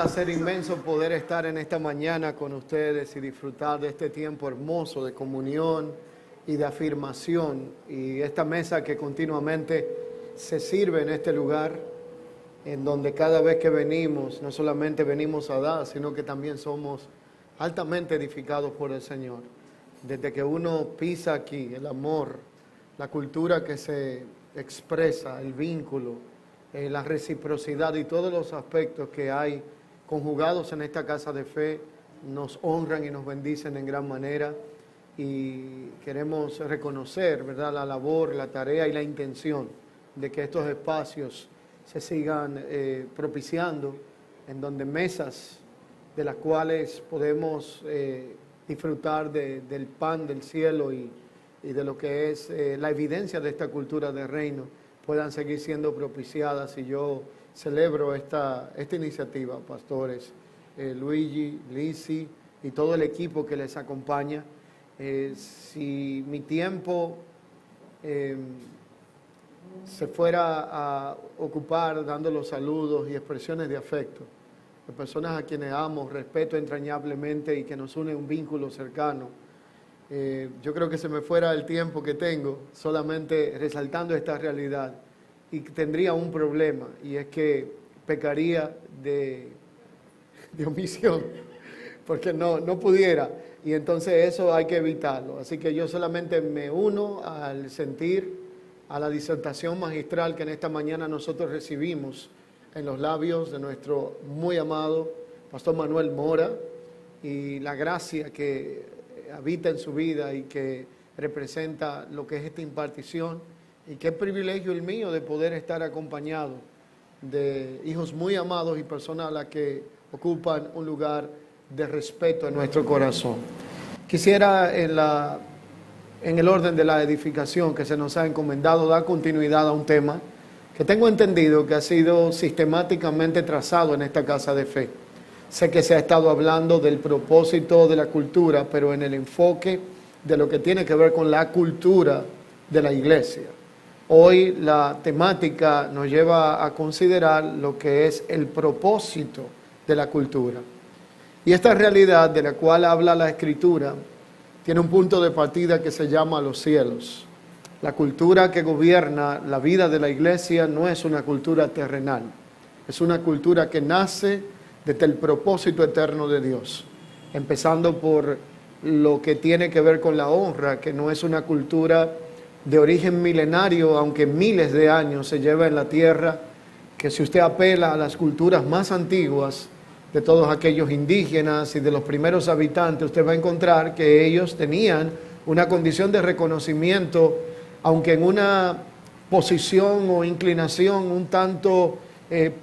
placer inmenso poder estar en esta mañana con ustedes y disfrutar de este tiempo hermoso de comunión y de afirmación. Y esta mesa que continuamente se sirve en este lugar, en donde cada vez que venimos, no solamente venimos a dar, sino que también somos altamente edificados por el Señor. Desde que uno pisa aquí, el amor, la cultura que se expresa, el vínculo, la reciprocidad y todos los aspectos que hay conjugados en esta casa de fe nos honran y nos bendicen en gran manera, y queremos reconocer, ¿verdad?, la labor, la tarea y la intención de que estos espacios se sigan propiciando, en donde mesas de las cuales podemos disfrutar del pan del cielo y de lo que es la evidencia de esta cultura de reino puedan seguir siendo propiciadas. Y yo celebro esta iniciativa, pastores Luigi, Lizzy y todo el equipo que les acompaña. Si mi tiempo se fuera a ocupar dando los saludos y expresiones de afecto de personas a quienes amo, respeto entrañablemente y que nos une un vínculo cercano, yo creo que se me fuera el tiempo que tengo solamente resaltando esta realidad, y tendría un problema, y es que pecaría de omisión, porque no pudiera, y entonces eso hay que evitarlo. Así que yo solamente me uno al sentir, a la disertación magistral que en esta mañana nosotros recibimos en los labios de nuestro muy amado Pastor Manuel Mora, y la gracia que habita en su vida y que representa lo que es esta impartición. Y qué privilegio el mío de poder estar acompañado de hijos muy amados y personas a las que ocupan un lugar de respeto en nuestro corazón. Quisiera en el orden de la edificación que se nos ha encomendado dar continuidad a un tema que tengo entendido que ha sido sistemáticamente trazado en esta casa de fe. Sé que se ha estado hablando del propósito de la cultura, pero en el enfoque de lo que tiene que ver con la cultura de la iglesia. Hoy la temática nos lleva a considerar lo que es el propósito de la cultura. Y esta realidad de la cual habla la Escritura tiene un punto de partida que se llama los cielos. La cultura que gobierna la vida de la iglesia no es una cultura terrenal, es una cultura que nace desde el propósito eterno de Dios, empezando por lo que tiene que ver con la honra, que no es una cultura de origen milenario, aunque miles de años se lleva en la tierra, que si usted apela a las culturas más antiguas de todos aquellos indígenas y de los primeros habitantes, usted va a encontrar que ellos tenían una condición de reconocimiento, aunque en una posición o inclinación un tanto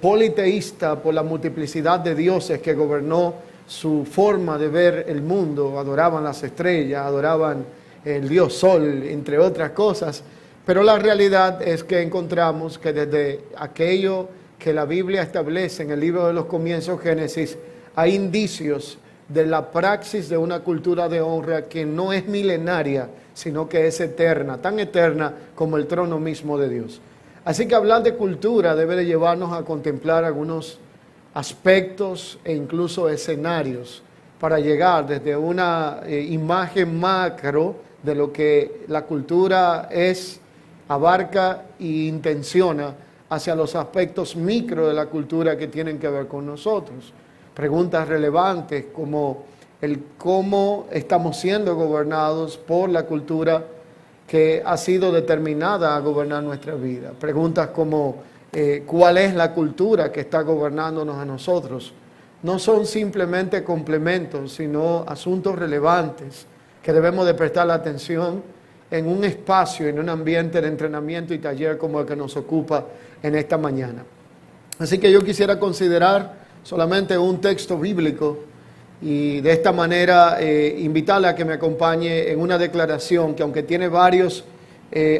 politeísta por la multiplicidad de dioses que gobernó su forma de ver el mundo. Adoraban las estrellas, adoraban el dios Sol, entre otras cosas, pero la realidad es que encontramos que desde aquello que la Biblia establece en el libro de los comienzos, Génesis, hay indicios de la praxis de una cultura de honra que no es milenaria, sino que es eterna, tan eterna como el trono mismo de Dios. Así que hablar de cultura debe de llevarnos a contemplar algunos aspectos e incluso escenarios para llegar desde una imagen macro de lo que la cultura es, abarca e intenciona, hacia los aspectos micro de la cultura que tienen que ver con nosotros. Preguntas relevantes como el cómo estamos siendo gobernados por la cultura que ha sido determinada a gobernar nuestra vida. Preguntas como ¿cuál es la cultura que está gobernándonos a nosotros? No son simplemente complementos, sino asuntos relevantes que debemos de prestar la atención en un espacio, en un ambiente de entrenamiento y taller como el que nos ocupa en esta mañana. Así que yo quisiera considerar solamente un texto bíblico y de esta manera invitarle a que me acompañe en una declaración que, aunque tiene varios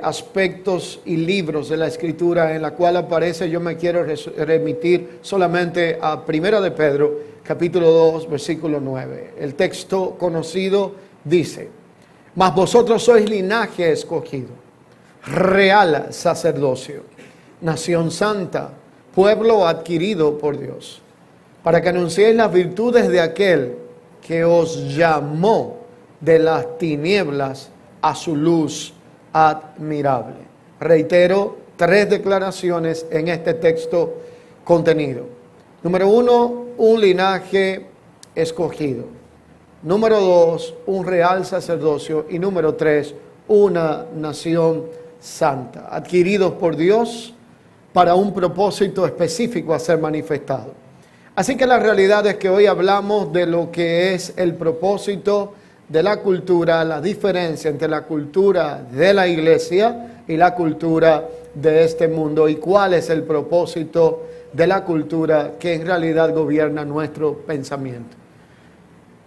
aspectos y libros de la Escritura en la cual aparece, yo me quiero remitir solamente a 1 de Pedro, capítulo 2, versículo 9. El texto conocido dice: mas vosotros sois linaje escogido, real sacerdocio, nación santa, pueblo adquirido por Dios, para que anunciéis las virtudes de aquel que os llamó de las tinieblas a su luz admirable. Reitero 3 declaraciones en este texto contenido. Número 1, un linaje escogido. Número 2, un real sacerdocio. Y número 3, una nación santa, adquiridos por Dios para un propósito específico a ser manifestado. Así que la realidad es que hoy hablamos de lo que es el propósito de la cultura, la diferencia entre la cultura de la iglesia y la cultura de este mundo, y cuál es el propósito de la cultura que en realidad gobierna nuestro pensamiento.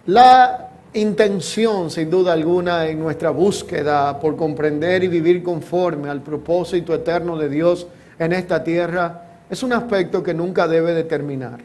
La intención, sin duda alguna, en nuestra búsqueda por comprender y vivir conforme al propósito eterno de Dios en esta tierra, es un aspecto que nunca debe de terminar.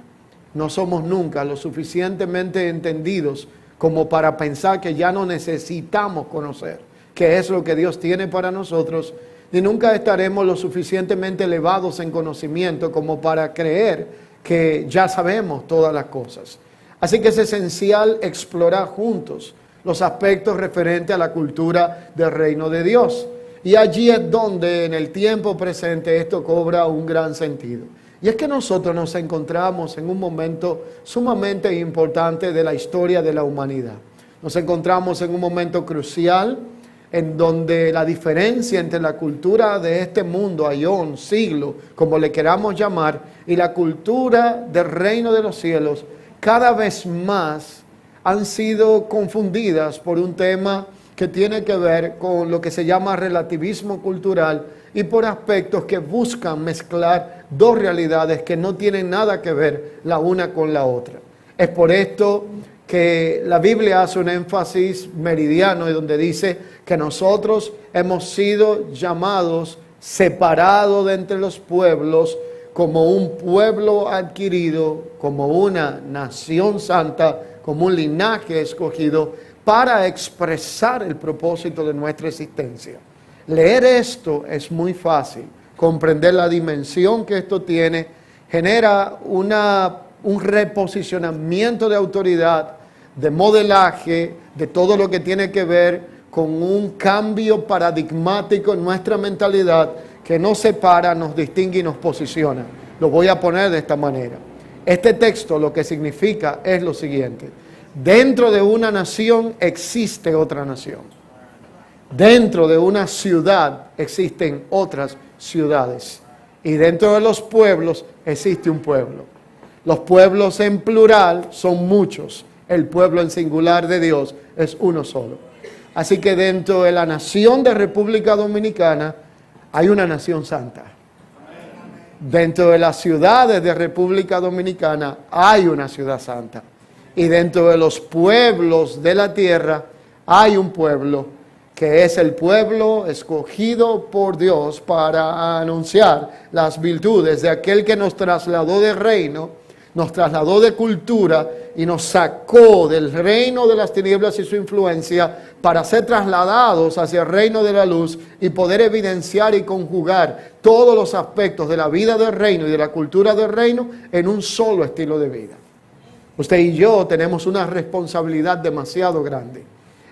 No somos nunca lo suficientemente entendidos como para pensar que ya no necesitamos conocer qué es lo que Dios tiene para nosotros, y nunca estaremos lo suficientemente elevados en conocimiento como para creer que ya sabemos todas las cosas. Así que es esencial explorar juntos los aspectos referentes a la cultura del reino de Dios. Y allí es donde en el tiempo presente esto cobra un gran sentido. Y es que nosotros nos encontramos en un momento sumamente importante de la historia de la humanidad. Nos encontramos en un momento crucial en donde la diferencia entre la cultura de este mundo, aión, siglo, como le queramos llamar, y la cultura del reino de los cielos, cada vez más han sido confundidas por un tema que tiene que ver con lo que se llama relativismo cultural y por aspectos que buscan mezclar dos realidades que no tienen nada que ver la una con la otra. Es por esto que la Biblia hace un énfasis meridiano y donde dice que nosotros hemos sido llamados, separados de entre los pueblos, como un pueblo adquirido, como una nación santa, como un linaje escogido, para expresar el propósito de nuestra existencia. Leer esto es muy fácil, comprender la dimensión que esto tiene, genera un reposicionamiento de autoridad, de modelaje, de todo lo que tiene que ver con un cambio paradigmático en nuestra mentalidad que nos separa, nos distingue y nos posiciona. Lo voy a poner de esta manera. Este texto lo que significa es lo siguiente: dentro de una nación existe otra nación. Dentro de una ciudad existen otras ciudades. Y dentro de los pueblos existe un pueblo. Los pueblos en plural son muchos. El pueblo en singular de Dios es uno solo. Así que dentro de la nación de República Dominicana hay una nación santa. Dentro de las ciudades de República Dominicana hay una ciudad santa. Y dentro de los pueblos de la tierra hay un pueblo que es el pueblo escogido por Dios para anunciar las virtudes de aquel que nos trasladó del reino, nos trasladó de cultura y nos sacó del reino de las tinieblas y su influencia para ser trasladados hacia el reino de la luz y poder evidenciar y conjugar todos los aspectos de la vida del reino y de la cultura del reino en un solo estilo de vida. Usted y yo tenemos una responsabilidad demasiado grande.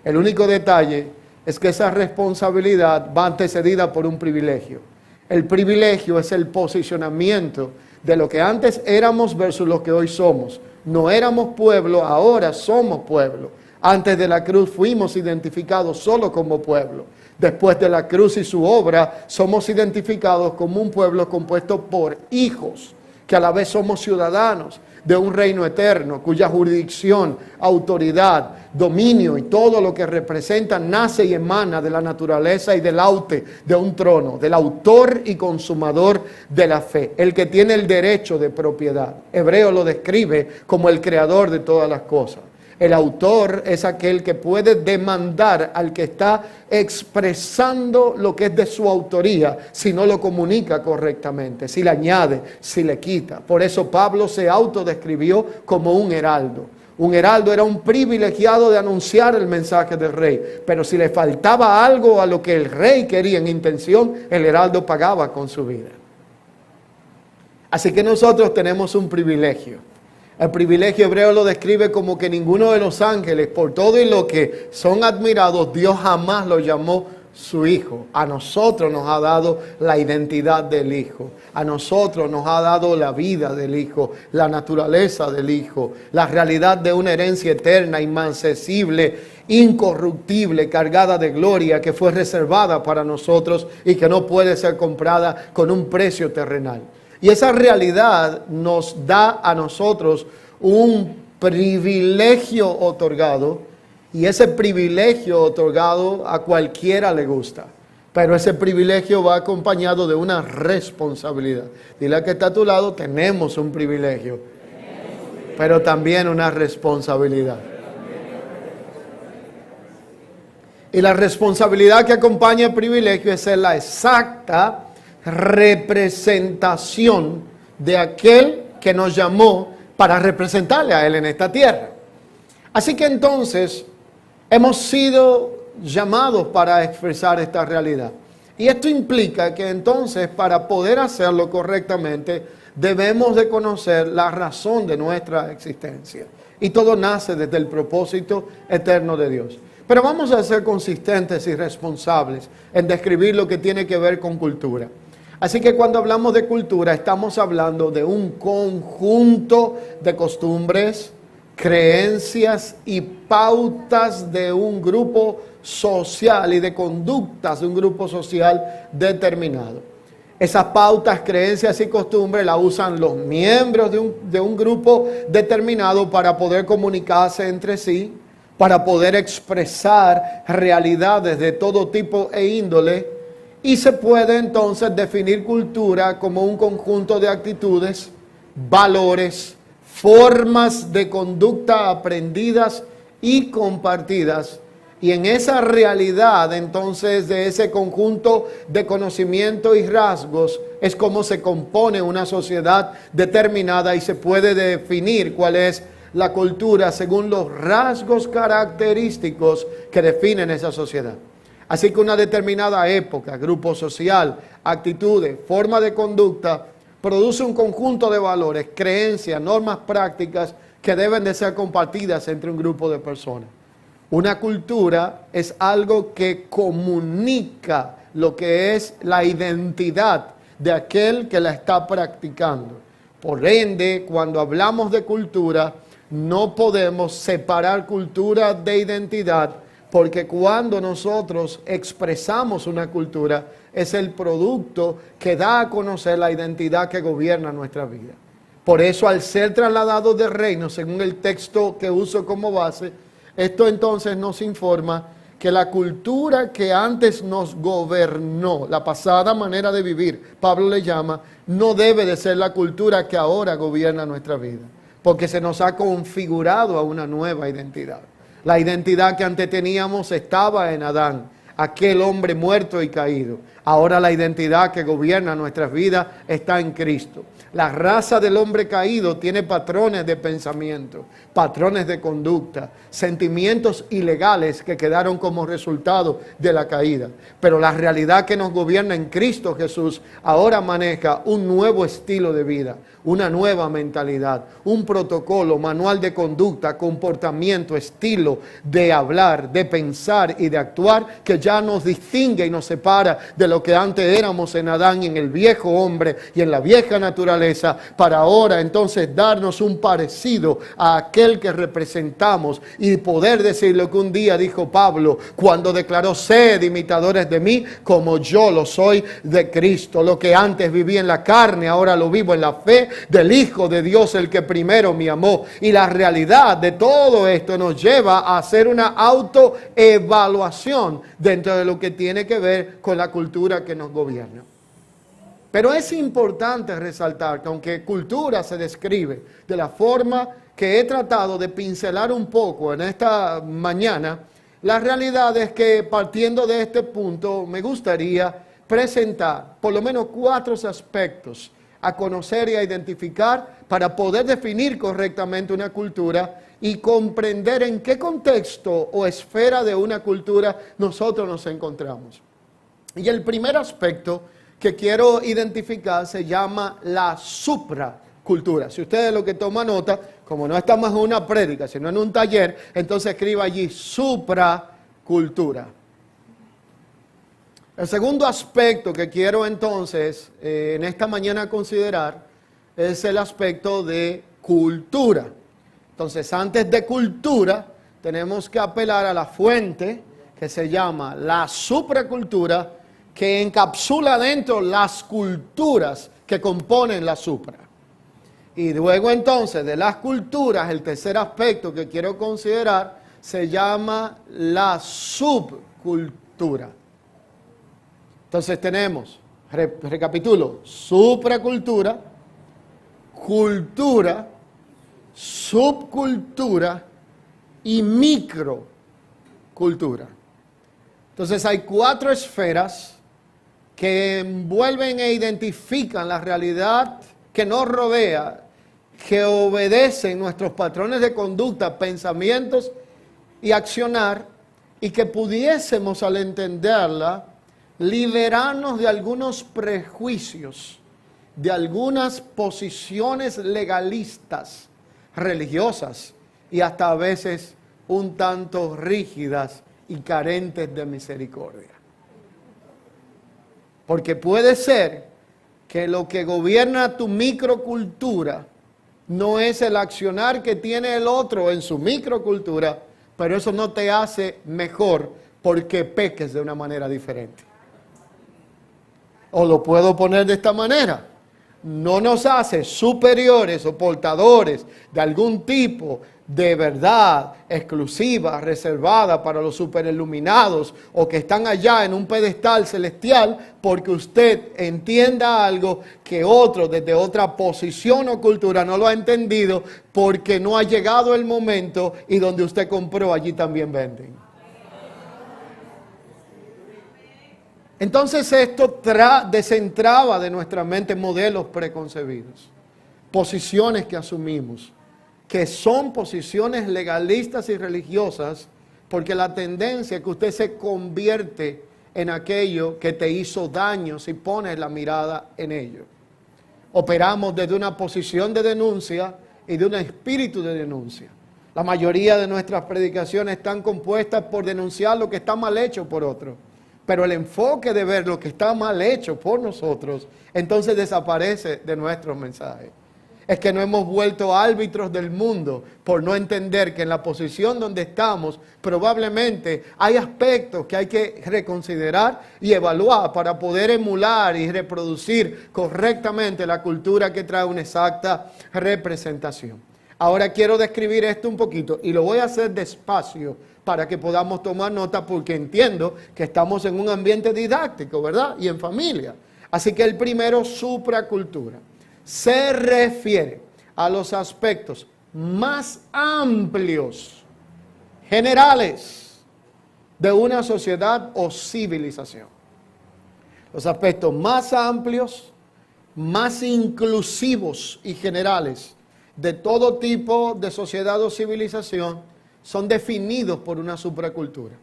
El único detalle es que esa responsabilidad va antecedida por un privilegio. El privilegio es el posicionamiento de lo que antes éramos versus lo que hoy somos. No éramos pueblo, ahora somos pueblo. Antes de la cruz fuimos identificados solo como pueblo. Después de la cruz y su obra, somos identificados como un pueblo compuesto por hijos, que a la vez somos ciudadanos de un reino eterno, cuya jurisdicción, autoridad, dominio y todo lo que representa nace y emana de la naturaleza y del aute de un trono, del autor y consumador de la fe, el que tiene el derecho de propiedad. Hebreo lo describe como el creador de todas las cosas. El autor es aquel que puede demandar al que está expresando lo que es de su autoría si no lo comunica correctamente, si le añade, si le quita. Por eso Pablo se autodescribió como un heraldo. Un heraldo era un privilegiado de anunciar el mensaje del rey, pero si le faltaba algo a lo que el rey quería en intención, el heraldo pagaba con su vida. Así que nosotros tenemos un privilegio. El privilegio hebreo lo describe como que ninguno de los ángeles, por todo y lo que son admirados, Dios jamás lo llamó su hijo. A nosotros nos ha dado la identidad del hijo. A nosotros nos ha dado la vida del hijo, la naturaleza del hijo, la realidad de una herencia eterna, inmancesible, incorruptible, cargada de gloria, que fue reservada para nosotros y que no puede ser comprada con un precio terrenal. Y esa realidad nos da a nosotros un privilegio otorgado, y ese privilegio otorgado a cualquiera le gusta. Pero ese privilegio va acompañado de una responsabilidad. Dile al que está a tu lado, tenemos un privilegio, pero también una responsabilidad. Y la responsabilidad que acompaña el privilegio es ser la exacta representación de aquel que nos llamó para representarle a Él en esta tierra. Así que entonces hemos sido llamados para expresar esta realidad. Y esto implica que entonces para poder hacerlo correctamente debemos de conocer la razón de nuestra existencia. Y todo nace desde el propósito eterno de Dios. Pero vamos a ser consistentes y responsables en describir lo que tiene que ver con cultura. Así que cuando hablamos de cultura, estamos hablando de un conjunto de costumbres, creencias y pautas de un grupo social y de conductas de un grupo social determinado. Esas pautas, creencias y costumbres las usan los miembros de un grupo determinado para poder comunicarse entre sí, para poder expresar realidades de todo tipo e índole. Y se puede entonces definir cultura como un conjunto de actitudes, valores, formas de conducta aprendidas y compartidas. Y en esa realidad entonces de ese conjunto de conocimiento y rasgos es como se compone una sociedad determinada y se puede definir cuál es la cultura según los rasgos característicos que definen esa sociedad. Así que una determinada época, grupo social, actitudes, forma de conducta, produce un conjunto de valores, creencias, normas prácticas que deben de ser compartidas entre un grupo de personas. Una cultura es algo que comunica lo que es la identidad de aquel que la está practicando. Por ende, cuando hablamos de cultura, no podemos separar cultura de identidad, porque cuando nosotros expresamos una cultura, es el producto que da a conocer la identidad que gobierna nuestra vida. Por eso, al ser trasladados de reino, según el texto que uso como base, esto entonces nos informa que la cultura que antes nos gobernó, la pasada manera de vivir, Pablo le llama, no debe de ser la cultura que ahora gobierna nuestra vida, porque se nos ha configurado a una nueva identidad. La identidad que antes teníamos estaba en Adán, aquel hombre muerto y caído. Ahora la identidad que gobierna nuestras vidas está en Cristo. La raza del hombre caído tiene patrones de pensamiento, patrones de conducta, sentimientos ilegales que quedaron como resultado de la caída. Pero la realidad que nos gobierna en Cristo Jesús ahora maneja un nuevo estilo de vida, una nueva mentalidad, un protocolo, manual de conducta, comportamiento, estilo de hablar, de pensar y de actuar que ya nos distingue y nos separa de lo que antes éramos en Adán y en el viejo hombre y en la vieja naturaleza, para ahora entonces darnos un parecido a aquel que representamos y poder decir lo que un día dijo Pablo cuando declaró: sed imitadores de mí como yo lo soy de Cristo. Lo que antes viví en la carne, ahora lo vivo en la fe del Hijo de Dios, el que primero me amó. Y la realidad de todo esto nos lleva a hacer una autoevaluación dentro de lo que tiene que ver con la cultura que nos gobierna. Pero es importante resaltar que aunque cultura se describe de la forma que he tratado de pincelar un poco en esta mañana, la realidad es que partiendo de este punto me gustaría presentar por lo menos 4 aspectos a conocer y a identificar para poder definir correctamente una cultura y comprender en qué contexto o esfera de una cultura nosotros nos encontramos. Y el primer aspecto que quiero identificar se llama la supracultura. cultura. Si usted es lo que toma nota, como no estamos en una prédica, sino en un taller, entonces escriba allí supracultura. El segundo aspecto que quiero entonces en esta mañana considerar es el aspecto de cultura. Entonces, antes de cultura, tenemos que apelar a la fuente que se llama la supracultura, que encapsula dentro las culturas que componen la supra. Y luego entonces de las culturas, el tercer aspecto que quiero considerar se llama la subcultura. Entonces tenemos, recapitulo, supracultura, cultura, subcultura y microcultura. Entonces hay 4 esferas que envuelven e identifican la realidad que nos rodea, que obedecen nuestros patrones de conducta, pensamientos y accionar, y que pudiésemos al entenderla liberarnos de algunos prejuicios, de algunas posiciones legalistas, religiosas y hasta a veces un tanto rígidas y carentes de misericordia. Porque puede ser que lo que gobierna tu microcultura no es el accionar que tiene el otro en su microcultura, pero eso no te hace mejor porque peques de una manera diferente. O lo puedo poner de esta manera: no nos hace superiores o portadores de algún tipo de verdad exclusiva, reservada para los superiluminados o que están allá en un pedestal celestial, porque usted entienda algo que otro desde otra posición o cultura no lo ha entendido, porque no ha llegado el momento y donde usted compró allí también venden. Entonces esto desentraba de nuestra mente modelos preconcebidos, posiciones que asumimos, que son posiciones legalistas y religiosas, porque la tendencia es que usted se convierte en aquello que te hizo daño si pones la mirada en ello. Operamos desde una posición de denuncia y de un espíritu de denuncia. La mayoría de nuestras predicaciones están compuestas por denunciar lo que está mal hecho por otro. Pero el enfoque de ver lo que está mal hecho por nosotros, entonces desaparece de nuestros mensajes. Es que no hemos vuelto árbitros del mundo por no entender que en la posición donde estamos probablemente hay aspectos que hay que reconsiderar y evaluar para poder emular y reproducir correctamente la cultura que trae una exacta representación. Ahora quiero describir esto un poquito y lo voy a hacer despacio para que podamos tomar nota, porque entiendo que estamos en un ambiente didáctico, ¿verdad? Y en familia. Así que el primero, supracultura, se refiere a los aspectos más amplios, generales, de una sociedad o civilización. Los aspectos más amplios, más inclusivos y generales de todo tipo de sociedad o civilización son definidos por una supracultura.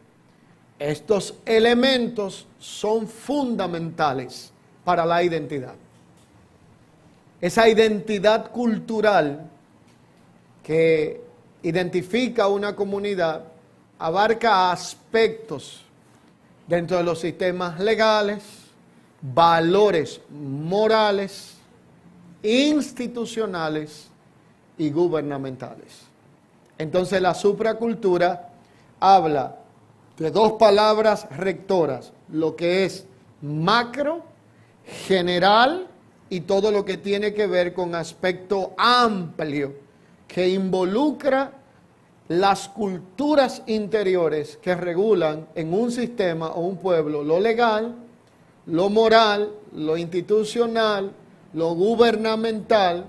Estos elementos son fundamentales para la identidad. Esa identidad cultural que identifica una comunidad abarca aspectos dentro de los sistemas legales, valores morales, institucionales y gubernamentales. Entonces la supracultura habla de 2 palabras rectoras: lo que es macro, general, y todo lo que tiene que ver con aspecto amplio, que involucra las culturas interiores que regulan en un sistema o un pueblo lo legal, lo moral, lo institucional, lo gubernamental,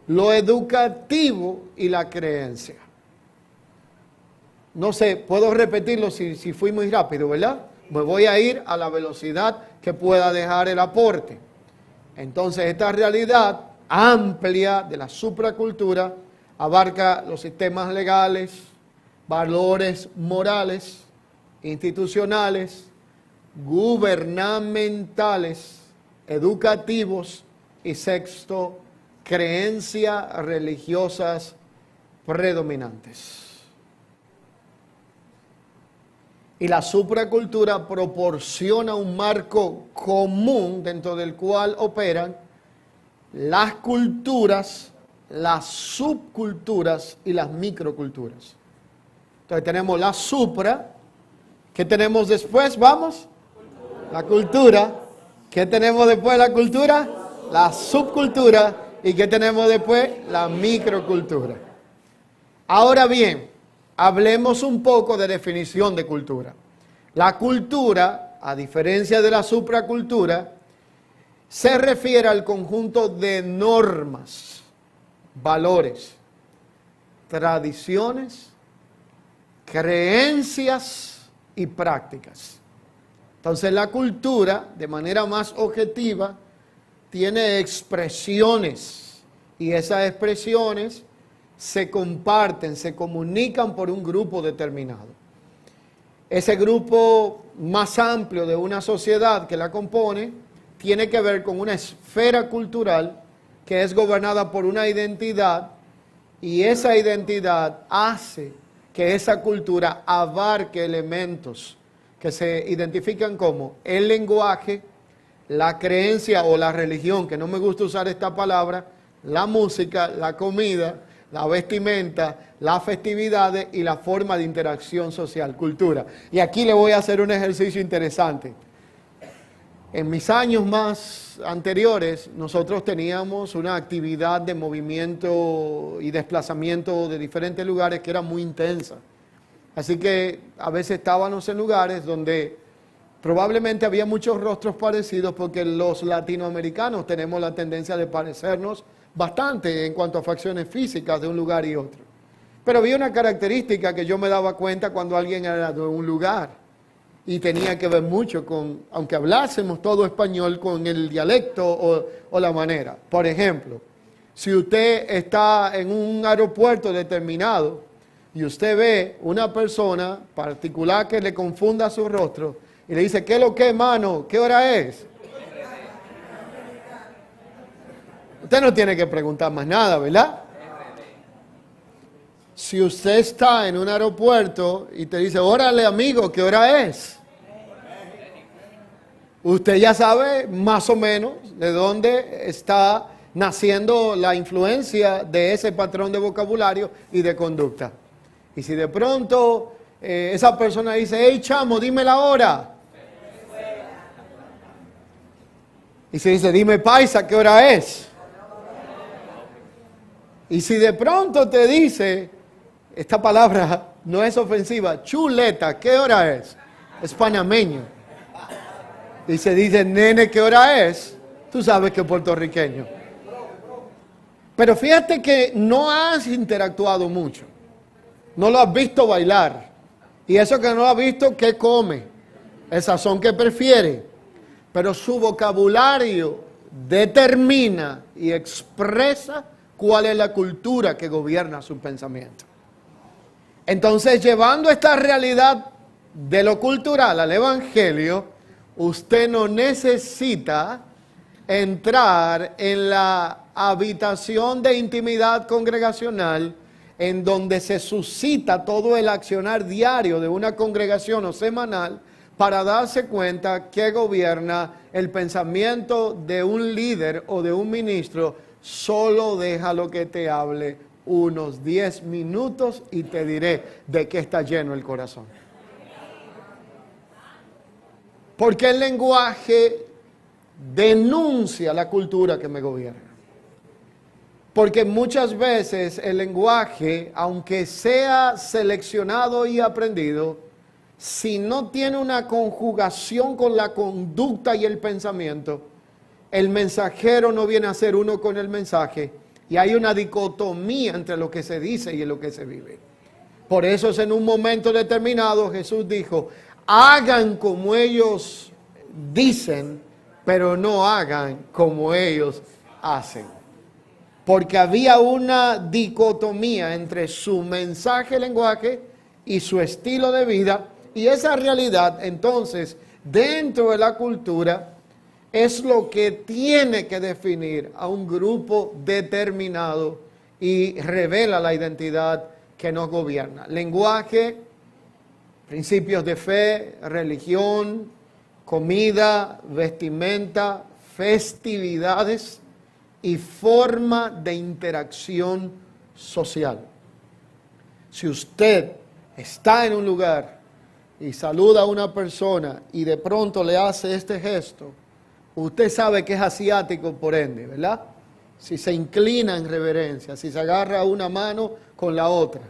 lo educativo y la creencia. No sé, puedo repetirlo si fui muy rápido, ¿verdad? Me voy a ir a la velocidad que pueda dejar el aporte. Entonces, esta realidad amplia de la supracultura abarca los sistemas legales, valores morales, institucionales, gubernamentales, educativos y sexto, creencias religiosas predominantes. Y la supracultura proporciona un marco común dentro del cual operan las culturas, las subculturas y las microculturas. Entonces tenemos la supra. ¿Qué tenemos después? Vamos. La cultura. ¿Qué tenemos después de la cultura? La subcultura. ¿Y qué tenemos después? La microcultura. Ahora bien, hablemos un poco de definición de cultura. La cultura, a diferencia de la supracultura, se refiere al conjunto de normas, valores, tradiciones, creencias y prácticas. Entonces la cultura, de manera más objetiva, tiene expresiones y esas expresiones se comparten, se comunican por un grupo determinado. Ese grupo más amplio de una sociedad que la compone tiene que ver con una esfera cultural que es gobernada por una identidad y esa identidad hace que esa cultura abarque elementos que se identifican como el lenguaje, la creencia o la religión, que no me gusta usar esta palabra, la música, la comida, la vestimenta, las festividades y la forma de interacción social, cultura. Y aquí le voy a hacer un ejercicio interesante. En mis años más anteriores, nosotros teníamos una actividad de movimiento y desplazamiento de diferentes lugares que era muy intensa. Así que a veces estábamos en lugares donde probablemente había muchos rostros parecidos porque los latinoamericanos tenemos la tendencia de parecernos bastante en cuanto a facciones físicas de un lugar y otro. Pero había una característica que yo me daba cuenta cuando alguien era de un lugar y tenía que ver mucho con, aunque hablásemos todo español, con el dialecto o la manera. Por ejemplo, si usted está en un aeropuerto determinado y usted ve una persona particular que le confunda su rostro y le dice, ¿qué es lo que, mano? ¿Qué hora es? Usted no tiene que preguntar más nada, ¿verdad? Si usted está en un aeropuerto y te dice, órale amigo, ¿qué hora es? Usted ya sabe más o menos de dónde está naciendo la influencia de ese patrón de vocabulario y de conducta. Y si de pronto esa persona dice, hey chamo, dime la hora. Y si dice, dime paisa, ¿qué hora es? Y si de pronto te dice, esta palabra no es ofensiva, chuleta, ¿qué hora es? Es panameño. Y se dice, nene, ¿qué hora es? Tú sabes que es puertorriqueño. Pero fíjate que no has interactuado mucho. No lo has visto bailar. Y eso que no lo has visto, ¿qué come? El sazón que prefiere. Pero su vocabulario determina y expresa cuál es la cultura que gobierna su pensamiento. Entonces, llevando esta realidad de lo cultural al evangelio, usted no necesita entrar en la habitación de intimidad congregacional en donde se suscita todo el accionar diario de una congregación o semanal para darse cuenta que gobierna el pensamiento de un líder o de un ministro. Solo déjalo que te hable unos 10 minutos y te diré de qué está lleno el corazón. Porque el lenguaje denuncia la cultura que me gobierna. Porque muchas veces el lenguaje, aunque sea seleccionado y aprendido, si no tiene una conjugación con la conducta y el pensamiento, el mensajero no viene a ser uno con el mensaje y hay una dicotomía entre lo que se dice y lo que se vive. Por eso es en un momento determinado Jesús dijo, hagan como ellos dicen, pero no hagan como ellos hacen. Porque había una dicotomía entre su mensaje, lenguaje y su estilo de vida. Y esa realidad, entonces, dentro de la cultura, es lo que tiene que definir a un grupo determinado y revela la identidad que nos gobierna. Lenguaje, principios de fe, religión, comida, vestimenta, festividades y forma de interacción social. Si usted está en un lugar y saluda a una persona y de pronto le hace este gesto, usted sabe que es asiático por ende, ¿verdad? Si se inclina en reverencia, si se agarra una mano con la otra.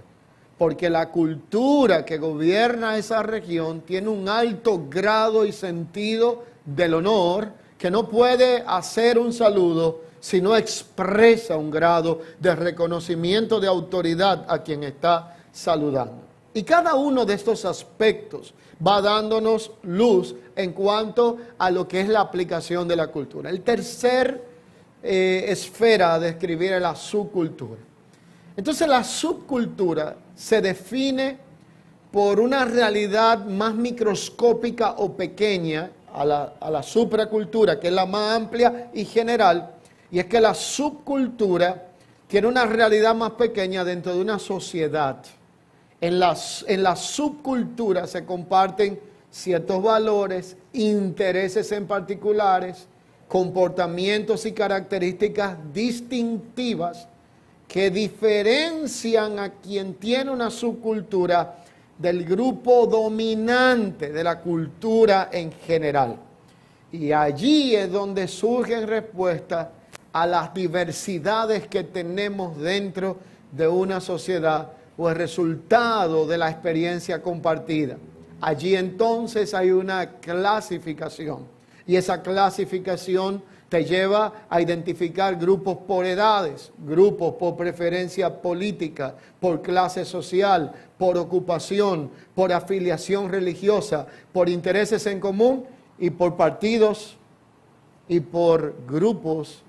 Porque la cultura que gobierna esa región tiene un alto grado y sentido del honor que no puede hacer un saludo si no expresa un grado de reconocimiento de autoridad a quien está saludando. Y cada uno de estos aspectos va dándonos luz en cuanto a lo que es la aplicación de la cultura. El tercer esfera a describir es la subcultura. Entonces la subcultura se define por una realidad más microscópica o pequeña a la supracultura, que es la más amplia y general, y es que la subcultura tiene una realidad más pequeña dentro de una sociedad. En la subcultura se comparten ciertos valores, intereses en particulares, comportamientos y características distintivas que diferencian a quien tiene una subcultura del grupo dominante de la cultura en general. Y allí es donde surgen respuestas a las diversidades que tenemos dentro de una sociedad o el resultado de la experiencia compartida. Allí entonces hay una clasificación y esa clasificación te lleva a identificar grupos por edades, grupos por preferencia política, por clase social, por ocupación, por afiliación religiosa, por intereses en común y por partidos y por grupos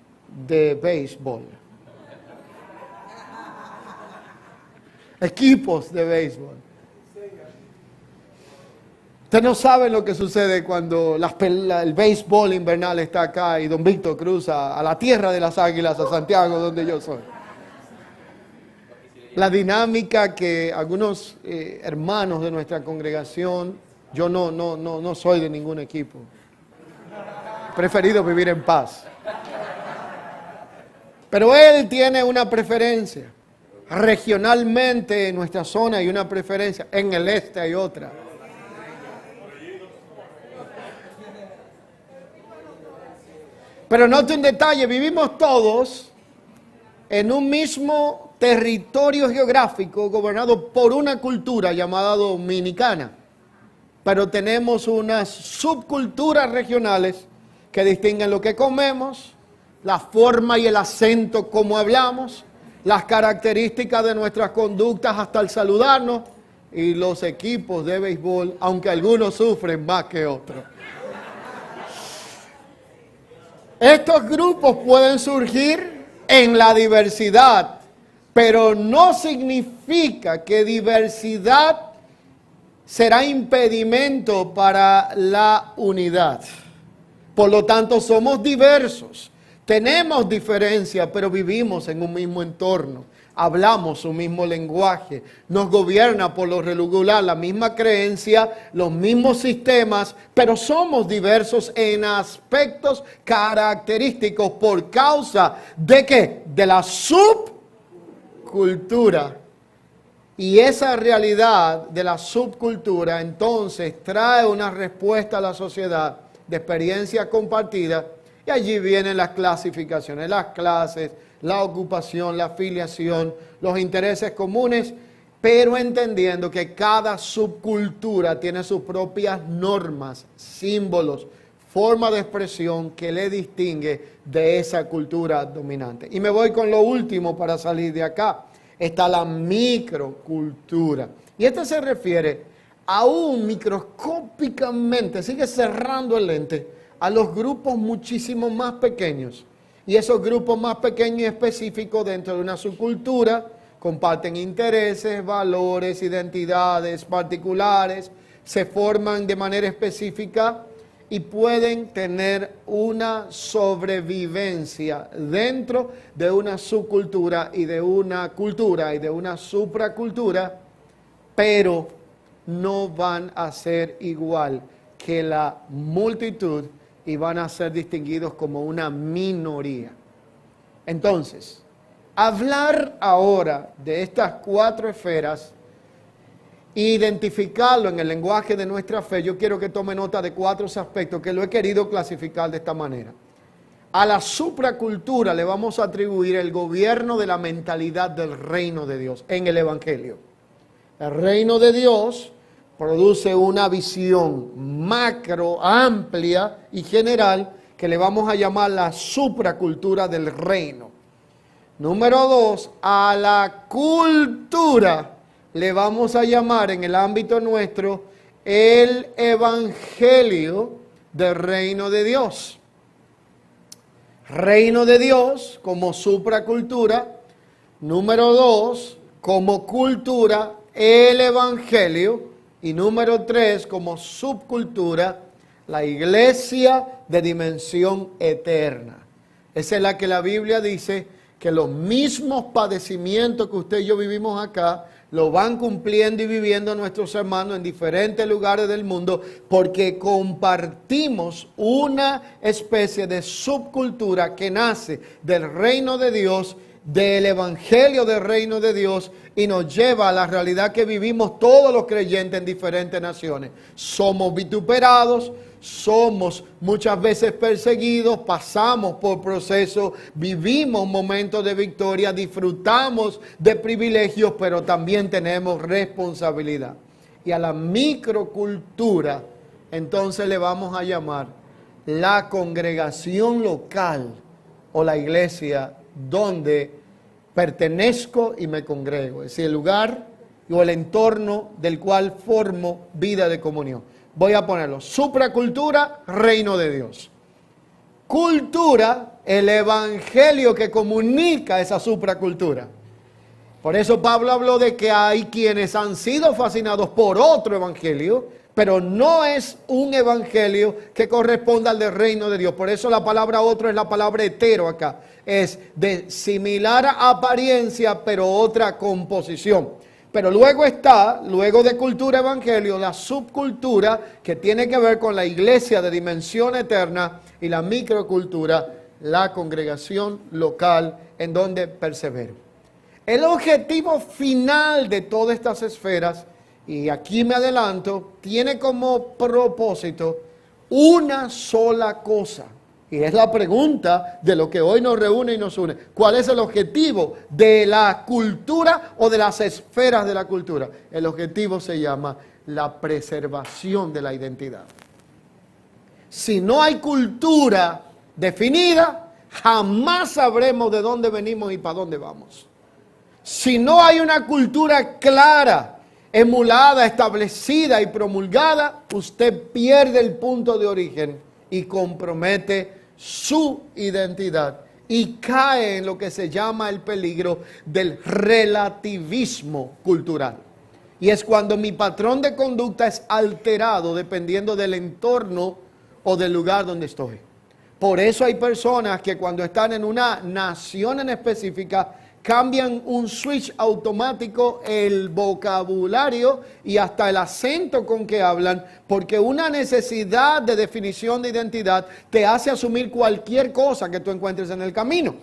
de béisbol. Equipos de béisbol. Usted no sabe lo que sucede cuando el béisbol invernal está acá y don Víctor cruza a la tierra de las águilas, a Santiago, donde yo soy. La dinámica que algunos hermanos de nuestra congregación, yo no soy de ningún equipo. He preferido vivir en paz. Pero él tiene una preferencia. Regionalmente en nuestra zona hay una preferencia, en el este hay otra. Pero note un detalle, vivimos todos en un mismo territorio geográfico gobernado por una cultura llamada dominicana. Pero tenemos unas subculturas regionales que distinguen lo que comemos, la forma y el acento como hablamos, las características de nuestras conductas hasta el saludarnos y los equipos de béisbol, aunque algunos sufren más que otros. Estos grupos pueden surgir en la diversidad, pero no significa que diversidad será impedimento para la unidad. Por lo tanto, somos diversos, tenemos diferencias, pero vivimos en un mismo entorno. Hablamos un mismo lenguaje, nos gobierna por lo regular la misma creencia, los mismos sistemas, pero somos diversos en aspectos característicos por causa de ¿qué? De la subcultura. Y esa realidad de la subcultura entonces trae una respuesta a la sociedad de experiencia compartida y allí vienen las clasificaciones, las clases, la ocupación, la afiliación, los intereses comunes, pero entendiendo que cada subcultura tiene sus propias normas, símbolos, forma de expresión que le distingue de esa cultura dominante. Y me voy con lo último para salir de acá. Está la microcultura. Y esta se refiere aún microscópicamente, sigue cerrando el lente, a los grupos muchísimo más pequeños. Y esos grupos más pequeños y específicos dentro de una subcultura comparten intereses, valores, identidades particulares, se forman de manera específica y pueden tener una sobrevivencia dentro de una subcultura y de una cultura y de una supracultura, pero no van a ser igual que la multitud y van a ser distinguidos como una minoría. Entonces, hablar ahora de estas 4 esferas, identificarlo en el lenguaje de nuestra fe, yo quiero que tome nota de 4 aspectos que lo he querido clasificar de esta manera. A la supracultura le vamos a atribuir el gobierno de la mentalidad del reino de Dios en el Evangelio. El reino de Dios produce una visión macro, amplia y general que le vamos a llamar la supracultura del reino. Número 2, a la cultura le vamos a llamar en el ámbito nuestro el evangelio del reino de Dios. Reino de Dios como supracultura. Número 2, como cultura, el evangelio. Y número 3, como subcultura, la iglesia de dimensión eterna. Esa es la que la Biblia dice que los mismos padecimientos que usted y yo vivimos acá, lo van cumpliendo y viviendo nuestros hermanos en diferentes lugares del mundo, porque compartimos una especie de subcultura que nace del reino de Dios, del evangelio del reino de Dios, y nos lleva a la realidad que vivimos todos los creyentes en diferentes naciones. Somos vituperados, somos muchas veces perseguidos, pasamos por procesos, vivimos momentos de victoria, disfrutamos de privilegios, pero también tenemos responsabilidad. Y a la microcultura, entonces le vamos a llamar la congregación local o la iglesia donde pertenezco y me congrego. Es decir, el lugar o el entorno del cual formo vida de comunión. Voy a ponerlo: supracultura, reino de Dios. Cultura, el evangelio que comunica esa supracultura. Por eso Pablo habló de que hay quienes han sido fascinados por otro evangelio, pero no es un evangelio que corresponda al del reino de Dios. Por eso la palabra otro es la palabra hetero acá. Es de similar apariencia, pero otra composición. Pero luego está, luego de cultura evangelio, la subcultura que tiene que ver con la iglesia de dimensión eterna, y la microcultura, la congregación local en donde persevero. El objetivo final de todas estas esferas, y aquí me adelanto, tiene como propósito una sola cosa. Y es la pregunta de lo que hoy nos reúne y nos une. ¿Cuál es el objetivo de la cultura o de las esferas de la cultura? El objetivo se llama la preservación de la identidad. Si no hay cultura definida, jamás sabremos de dónde venimos y para dónde vamos. Si no hay una cultura clara, emulada, establecida y promulgada, usted pierde el punto de origen y compromete su identidad y cae en lo que se llama el peligro del relativismo cultural. Y es cuando mi patrón de conducta es alterado dependiendo del entorno o del lugar donde estoy. Por eso hay personas que cuando están en una nación en específica cambian un switch automático, el vocabulario y hasta el acento con que hablan, porque una necesidad de definición de identidad te hace asumir cualquier cosa que tú encuentres en el camino.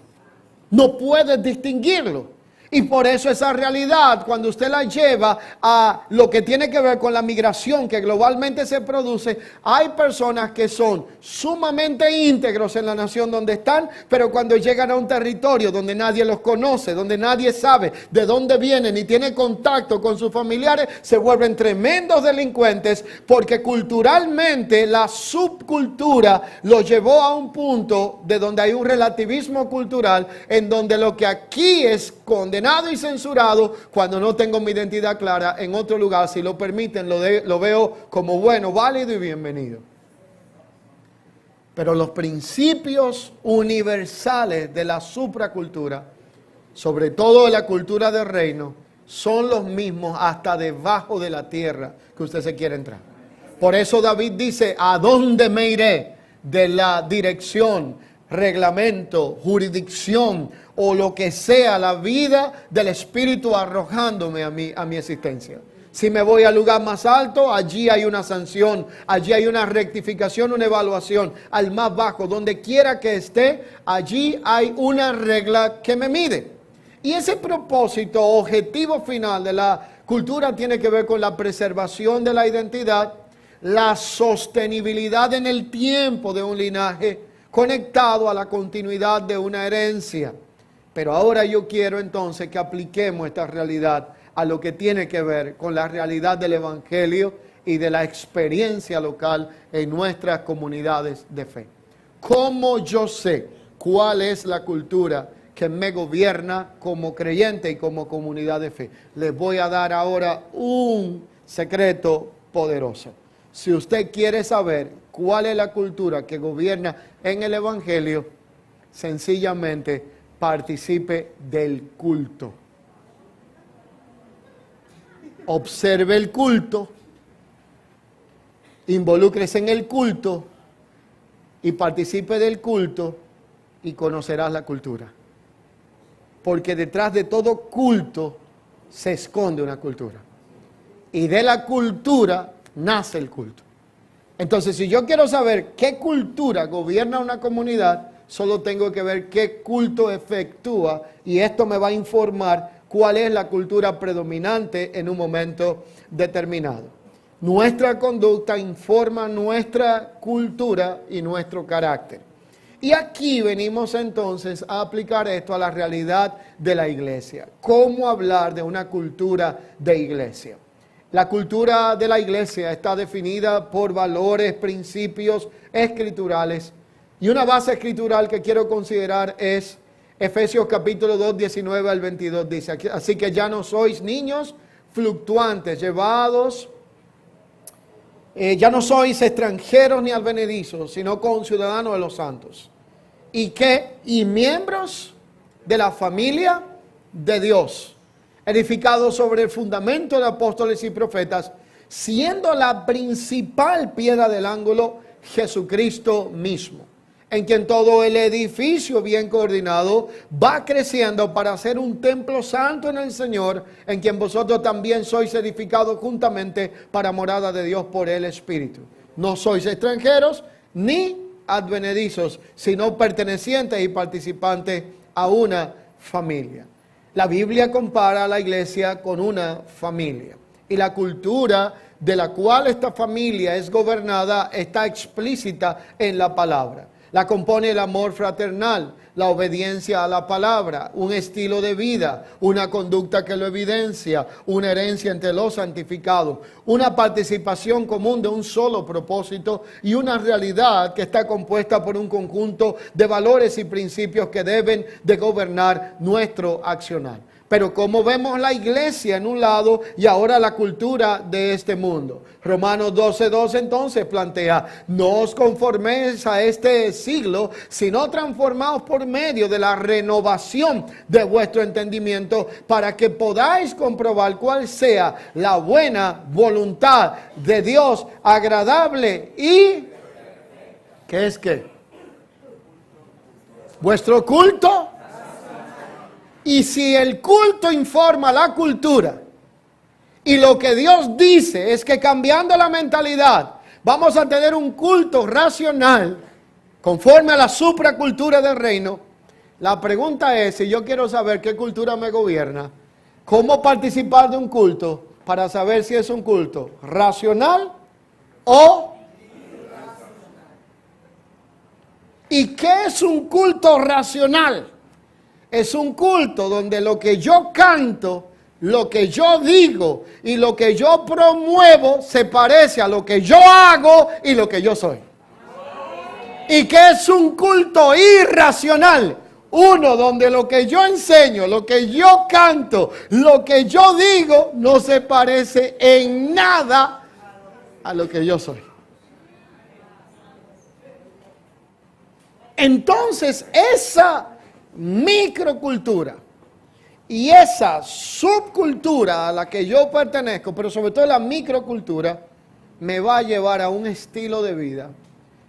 No puedes distinguirlo. Y por eso esa realidad, cuando usted la lleva a lo que tiene que ver con la migración que globalmente se produce, hay personas que son sumamente íntegros en la nación donde están, pero cuando llegan a un territorio donde nadie los conoce, donde nadie sabe de dónde vienen ni tiene contacto con sus familiares, se vuelven tremendos delincuentes, porque culturalmente la subcultura los llevó a un punto de donde hay un relativismo cultural, en donde lo que aquí es condenado y censurado, cuando no tengo mi identidad clara, en otro lugar, si lo permiten, lo veo como bueno, válido y bienvenido. Pero los principios universales de la supracultura, sobre todo de la cultura del reino, son los mismos hasta debajo de la tierra que usted se quiere entrar. Por eso David dice, ¿a dónde me iré de la dirección, reglamento, jurisdicción o lo que sea la vida del Espíritu arrojándome a mi existencia? Si me voy al lugar más alto, allí hay una sanción, allí hay una rectificación, una evaluación. Al más bajo, donde quiera que esté, allí hay una regla que me mide. Y ese propósito, objetivo final de la cultura tiene que ver con la preservación de la identidad, la sostenibilidad en el tiempo de un linaje conectado a la continuidad de una herencia. Pero ahora yo quiero entonces que apliquemos esta realidad a lo que tiene que ver con la realidad del Evangelio y de la experiencia local en nuestras comunidades de fe. ¿Cómo yo sé cuál es la cultura que me gobierna como creyente y como comunidad de fe? Les voy a dar ahora un secreto poderoso. Si usted quiere saber cuál es la cultura que gobierna en el Evangelio, sencillamente participe del culto. Observe el culto, involúcrese en el culto y participe del culto y conocerás la cultura. Porque detrás de todo culto se esconde una cultura. Y de la cultura nace el culto. Entonces, si yo quiero saber qué cultura gobierna una comunidad, solo tengo que ver qué culto efectúa y esto me va a informar cuál es la cultura predominante en un momento determinado. Nuestra conducta informa nuestra cultura y nuestro carácter. Y aquí venimos entonces a aplicar esto a la realidad de la iglesia. ¿Cómo hablar de una cultura de iglesia? La cultura de la iglesia está definida por valores, principios escriturales. Y una base escritural que quiero considerar es Efesios capítulo 2, 19 al 22 dice, así que ya no sois niños fluctuantes, llevados, ya no sois extranjeros ni advenedizos, sino conciudadanos de los santos. Y miembros de la familia de Dios, edificados sobre el fundamento de apóstoles y profetas, siendo la principal piedra del ángulo Jesucristo mismo, en quien todo el edificio bien coordinado va creciendo para ser un templo santo en el Señor, en quien vosotros también sois edificados juntamente para morada de Dios por el Espíritu. No sois extranjeros ni advenedizos, sino pertenecientes y participantes a una familia. La Biblia compara a la iglesia con una familia y la cultura de la cual esta familia es gobernada está explícita en la palabra. La compone el amor fraternal, la obediencia a la palabra, un estilo de vida, una conducta que lo evidencia, una herencia entre los santificados, una participación común de un solo propósito y una realidad que está compuesta por un conjunto de valores y principios que deben de gobernar nuestro accionar. Pero como vemos la iglesia en un lado y ahora la cultura de este mundo. Romanos 12:2 entonces plantea, no os conforméis a este siglo, sino transformaos por medio de la renovación de vuestro entendimiento para que podáis comprobar cuál sea la buena voluntad de Dios, agradable y... ¿Qué es qué? Vuestro culto. Y si el culto informa la cultura y lo que Dios dice es que cambiando la mentalidad vamos a tener un culto racional conforme a la supracultura del reino, la pregunta es, si yo quiero saber qué cultura me gobierna, ¿cómo participar de un culto para saber si es un culto racional o... ¿Y qué es un culto racional? Es un culto donde lo que yo canto, lo que yo digo y lo que yo promuevo se parece a lo que yo hago y lo que yo soy. ¿Y qué es un culto irracional? Uno donde lo que yo enseño, lo que yo canto, lo que yo digo no se parece en nada a lo que yo soy. Entonces esa microcultura y esa subcultura a la que yo pertenezco, pero sobre todo la microcultura, me va a llevar a un estilo de vida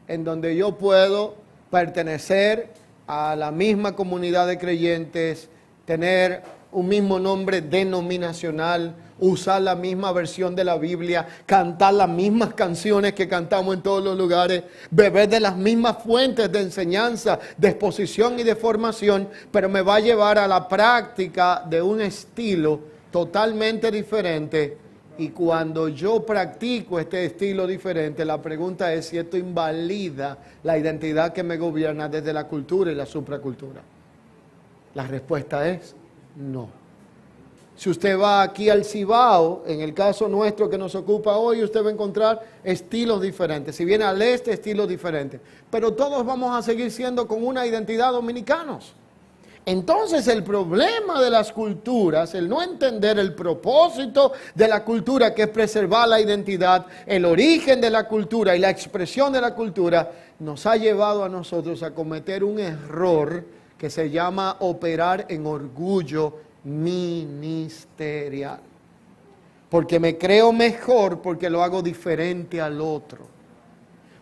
en donde yo puedo pertenecer a la misma comunidad de creyentes, tener un mismo nombre denominacional, usar la misma versión de la Biblia, cantar las mismas canciones que cantamos en todos los lugares, beber de las mismas fuentes de enseñanza, de exposición y de formación, pero me va a llevar a la práctica de un estilo totalmente diferente. Y cuando yo practico este estilo diferente, la pregunta es si esto invalida la identidad que me gobierna desde la cultura y la supracultura. La respuesta es no. Si usted va aquí al Cibao, en el caso nuestro que nos ocupa hoy, usted va a encontrar estilos diferentes. Si viene al este, estilos diferentes. Pero todos vamos a seguir siendo con una identidad dominicanos. Entonces el problema de las culturas, el no entender el propósito de la cultura, que es preservar la identidad, el origen de la cultura y la expresión de la cultura, nos ha llevado a nosotros a cometer un error que se llama operar en orgullo ministerial. Porque me creo mejor porque lo hago diferente al otro.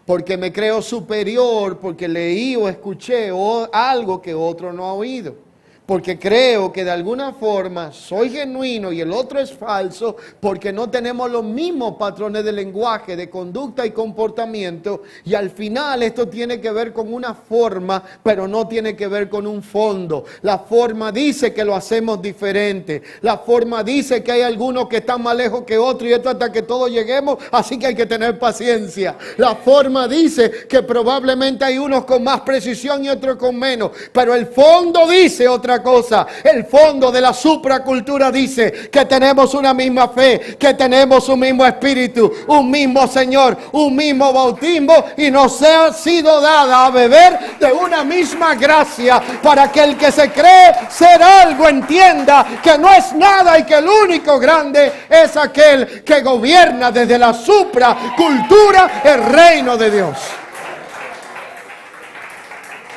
Porque me creo superior porque leí o escuché algo que otro no ha oído. Porque creo que de alguna forma soy genuino y el otro es falso, porque no tenemos los mismos patrones de lenguaje, de conducta y comportamiento, y al final esto tiene que ver con una forma, pero no tiene que ver con un fondo. La forma dice que lo hacemos diferente, la forma dice que hay algunos que están más lejos que otros y esto hasta que todos lleguemos, así que hay que tener paciencia. La forma dice que probablemente hay unos con más precisión y otros con menos, pero el fondo dice otra cosa. El fondo de la supracultura dice que tenemos una misma fe, que tenemos un mismo espíritu, un mismo Señor, un mismo bautismo, y nos ha sido dada a beber de una misma gracia, para que el que se cree ser algo entienda que no es nada y que el único grande es aquel que gobierna desde la supracultura el reino de Dios.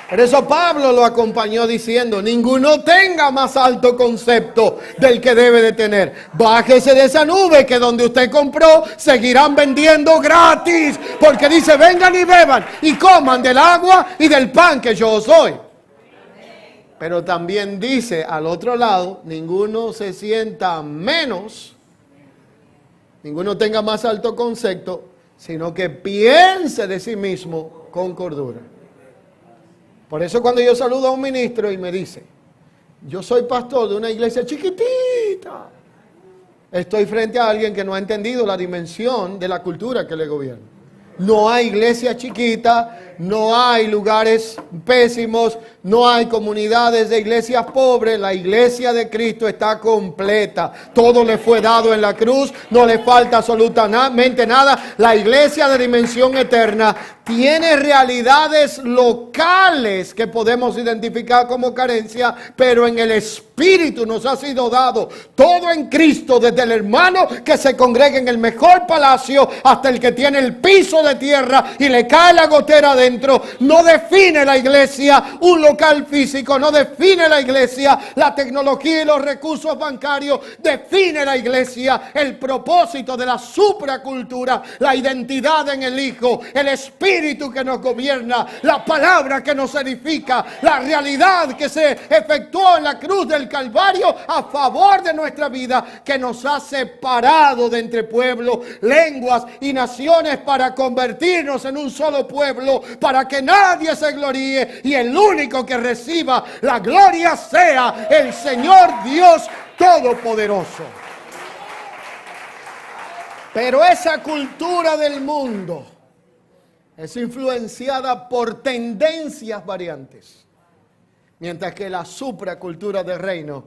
Por eso Pablo lo acompañó diciendo: ninguno tenga más alto concepto del que debe de tener. Bájese de esa nube que donde usted compró seguirán vendiendo gratis. Porque dice: vengan y beban y coman del agua y del pan que yo os doy. Pero también dice al otro lado: ninguno se sienta menos, ninguno tenga más alto concepto, sino que piense de sí mismo con cordura. Por eso cuando yo saludo a un ministro y me dice: yo soy pastor de una iglesia chiquitita, estoy frente a alguien que no ha entendido la dimensión de la cultura que le gobierna. No hay iglesia chiquita, no hay lugares pésimos, no hay comunidades de iglesias pobres. La iglesia de Cristo está completa. Todo le fue dado en la cruz, no le falta absolutamente nada. La iglesia de dimensión eterna tiene realidades locales que podemos identificar como carencia, pero en el Espíritu nos ha sido dado todo en Cristo, desde el hermano que se congrega en el mejor palacio hasta el que tiene el piso de tierra y le cae la gotera adentro. No define la iglesia un local físico, no define la iglesia la tecnología y los recursos bancarios, define la iglesia el propósito de la supracultura, la identidad en el Hijo, el Espíritu que nos gobierna, la palabra que nos edifica, la realidad que se efectuó en la cruz del Calvario a favor de nuestra vida, que nos ha separado de entre pueblos, lenguas y naciones para convertirnos en un solo pueblo, para que nadie se gloríe y el único que reciba la gloria sea el Señor Dios Todopoderoso. Pero esa cultura del mundo es influenciada por tendencias variantes, mientras que la supracultura del reino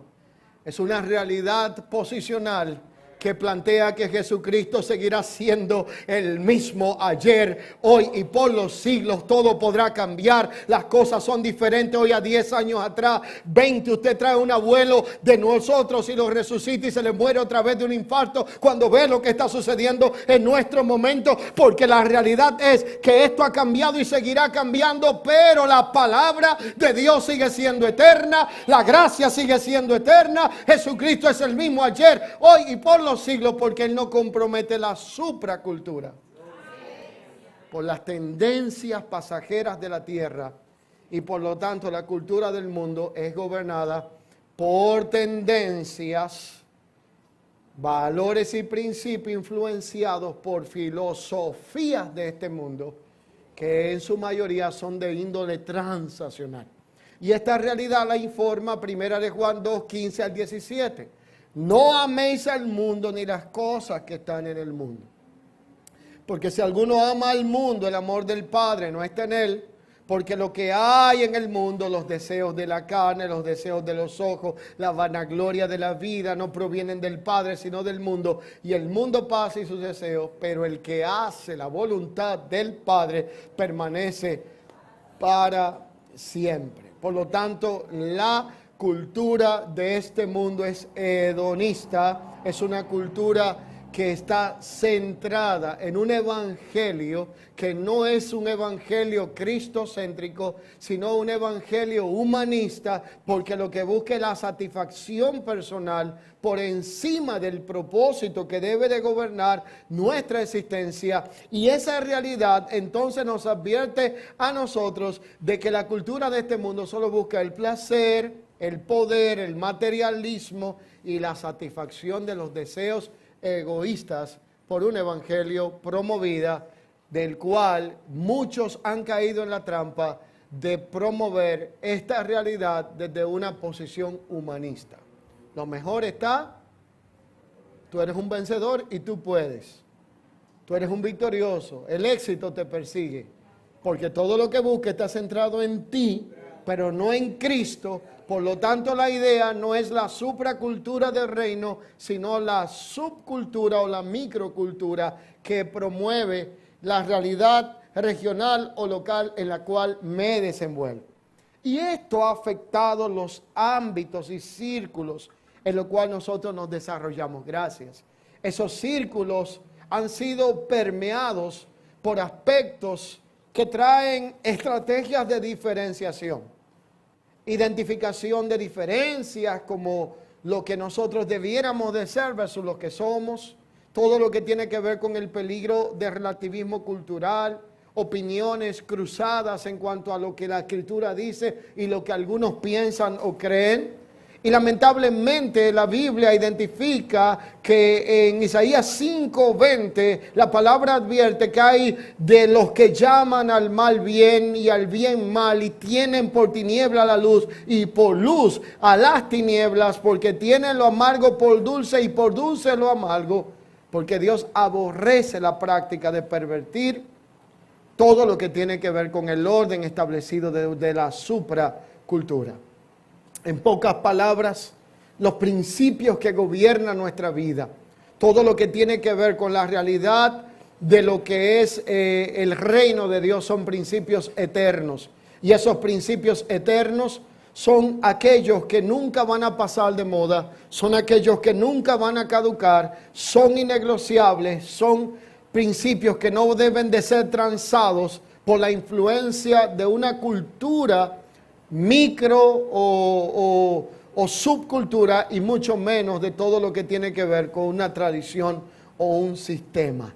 es una realidad posicional que plantea que Jesucristo seguirá siendo el mismo ayer, hoy y por los siglos. Todo podrá cambiar, las cosas son diferentes hoy a 10 años atrás, 20. Usted trae un abuelo de nosotros y lo resucita y se le muere otra vez de un infarto cuando ve lo que está sucediendo en nuestro momento, porque la realidad es que esto ha cambiado y seguirá cambiando, pero la palabra de Dios sigue siendo eterna, la gracia sigue siendo eterna. Jesucristo es el mismo ayer, hoy y por los siglos, porque Él no compromete la supracultura. por las tendencias pasajeras de la tierra, y por lo tanto la cultura del mundo es gobernada por tendencias, valores y principios influenciados por filosofías de este mundo, que en su mayoría son de índole transaccional. Y esta realidad la informa 1 de Juan 2, 15 al 17. No améis al mundo ni las cosas que están en el mundo. Porque si alguno ama al mundo, el amor del Padre no está en él. Porque lo que hay en el mundo, los deseos de la carne, los deseos de los ojos, la vanagloria de la vida, no provienen del Padre, sino del mundo. Y el mundo pasa y sus deseos, pero el que hace la voluntad del Padre permanece para siempre. Por lo tanto, la cultura de este mundo es hedonista, es una cultura que está centrada en un evangelio que no es un evangelio cristocéntrico, sino un evangelio humanista, porque lo que busca es la satisfacción personal por encima del propósito que debe de gobernar nuestra existencia. Y esa realidad entonces nos advierte a nosotros de que la cultura de este mundo solo busca el placer, el poder, el materialismo y la satisfacción de los deseos egoístas por un evangelio promovida, del cual muchos han caído en la trampa de promover esta realidad desde una posición humanista. Lo mejor está, tú eres un vencedor y tú puedes. Tú eres un victorioso, el éxito te persigue, porque todo lo que busques está centrado en ti, pero no en Cristo. Por lo tanto, la idea no es la supracultura del reino, sino la subcultura o la microcultura que promueve la realidad regional o local en la cual me desenvuelvo. Y esto ha afectado los ámbitos y círculos en los cuales nosotros nos desarrollamos. Gracias. Esos círculos han sido permeados por aspectos que traen estrategias de diferenciación. Identificación de diferencias como lo que nosotros debiéramos de ser versus lo que somos, todo lo que tiene que ver con el peligro de relativismo cultural, opiniones cruzadas en cuanto a lo que la Escritura dice y lo que algunos piensan o creen. Y lamentablemente la Biblia identifica que en Isaías 5:20 la palabra advierte que hay de los que llaman al mal bien y al bien mal y tienen por tiniebla la luz y por luz a las tinieblas, porque tienen lo amargo por dulce y por dulce lo amargo, porque Dios aborrece la práctica de pervertir todo lo que tiene que ver con el orden establecido de la supracultura. En pocas palabras, los principios que gobiernan nuestra vida, todo lo que tiene que ver con la realidad de lo que es el reino de Dios son principios eternos. Y esos principios eternos son aquellos que nunca van a pasar de moda, son aquellos que nunca van a caducar, son innegociables, son principios que no deben de ser transados por la influencia de una cultura micro o subcultura, y mucho menos de todo lo que tiene que ver con una tradición o un sistema.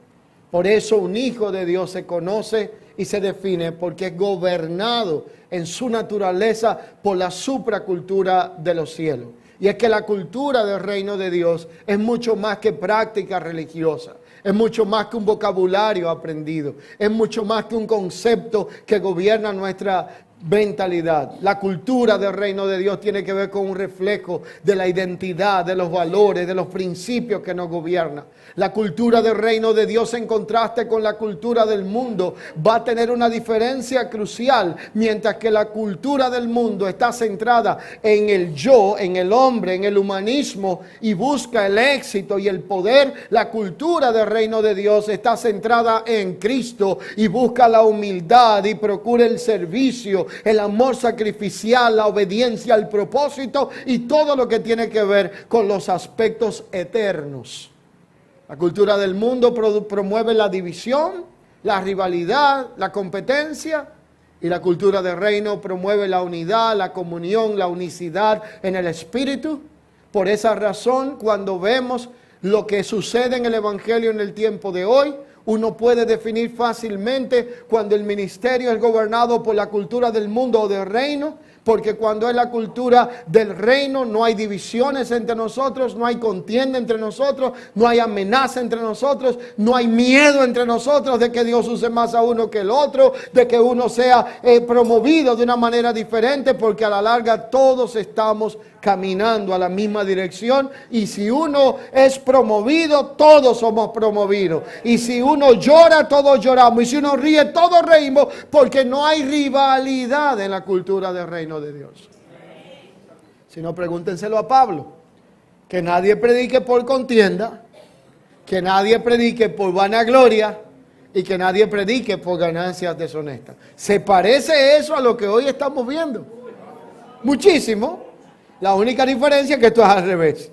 Por eso un hijo de Dios se conoce y se define porque es gobernado en su naturaleza por la supracultura de los cielos. Y es que la cultura del reino de Dios es mucho más que práctica religiosa. Es mucho más que un vocabulario aprendido. Es mucho más que un concepto que gobierna nuestra mentalidad. La cultura del reino de Dios tiene que ver con un reflejo de la identidad, de los valores, de los principios que nos gobiernan. La cultura del reino de Dios, en contraste con la cultura del mundo, va a tener una diferencia crucial. Mientras que la cultura del mundo está centrada en el yo, en el hombre, en el humanismo y busca el éxito y el poder, la cultura del reino de Dios está centrada en Cristo y busca la humildad y procura el servicio, el amor sacrificial, la obediencia al propósito y todo lo que tiene que ver con los aspectos eternos. La cultura del mundo promueve la división, la rivalidad, la competencia, y la cultura del reino promueve la unidad, la comunión, la unicidad en el espíritu. Por esa razón, cuando vemos lo que sucede en el evangelio en el tiempo de hoy, Uno puede definir fácilmente cuando el ministerio es gobernado por la cultura del mundo o del reino, porque cuando es la cultura del reino no hay divisiones entre nosotros, no hay contienda entre nosotros, no hay amenaza entre nosotros, no hay miedo entre nosotros de que Dios use más a uno que el otro, de que uno sea promovido de una manera diferente, porque a la larga todos estamos caminando a la misma dirección, y si uno es promovido, todos somos promovidos, y si uno llora, todos lloramos, y si uno ríe, todos reímos, porque no hay rivalidad en la cultura del reino de Dios. Si no, pregúntenselo a Pablo. Que nadie predique por contienda, que nadie predique por vanagloria y que nadie predique por ganancias deshonestas. ¿Se parece eso a lo que hoy estamos viendo? Muchísimo. La única diferencia es que esto es al revés.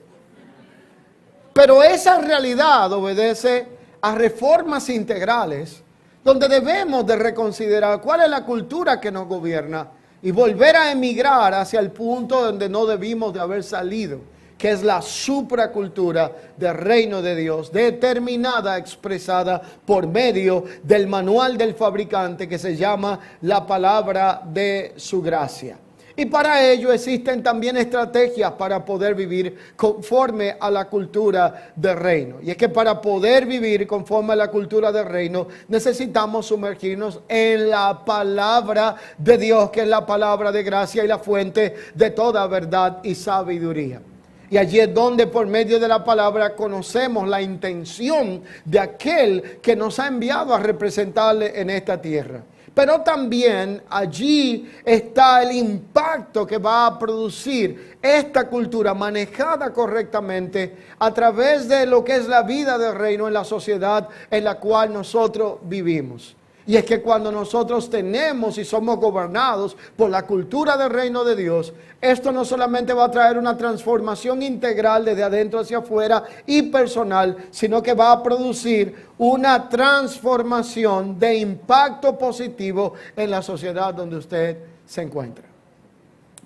Pero esa realidad obedece a reformas integrales donde debemos de reconsiderar cuál es la cultura que nos gobierna y volver a emigrar hacia el punto donde no debimos de haber salido, que es la supracultura del reino de Dios, determinada, expresada por medio del manual del fabricante que se llama la palabra de su gracia. Y para ello existen también estrategias para poder vivir conforme a la cultura del reino. Y es que para poder vivir conforme a la cultura del reino necesitamos sumergirnos en la palabra de Dios, que es la palabra de gracia y la fuente de toda verdad y sabiduría. Y allí es donde por medio de la palabra conocemos la intención de aquel que nos ha enviado a representarle en esta tierra. Pero también allí está el impacto que va a producir esta cultura manejada correctamente a través de lo que es la vida del reino en la sociedad en la cual nosotros vivimos. Y es que cuando nosotros tenemos y somos gobernados por la cultura del reino de Dios, esto no solamente va a traer una transformación integral desde adentro hacia afuera y personal, sino que va a producir una transformación de impacto positivo en la sociedad donde usted se encuentra.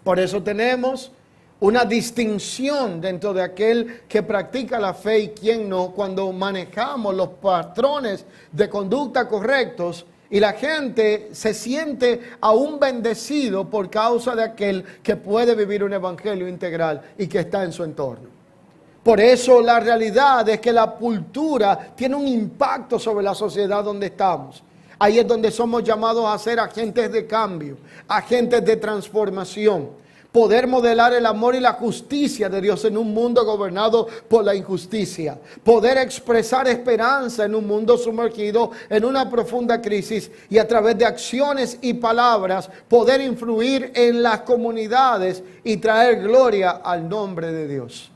Por eso tenemos una distinción dentro de aquel que practica la fe y quien no, cuando manejamos los patrones de conducta correctos y la gente se siente aún bendecido por causa de aquel que puede vivir un evangelio integral y que está en su entorno. Por eso la realidad es que la cultura tiene un impacto sobre la sociedad donde estamos. Ahí es donde somos llamados a ser agentes de cambio, agentes de transformación. Poder modelar el amor y la justicia de Dios en un mundo gobernado por la injusticia. Poder expresar esperanza en un mundo sumergido en una profunda crisis. Y a través de acciones y palabras poder influir en las comunidades y traer gloria al nombre de Dios.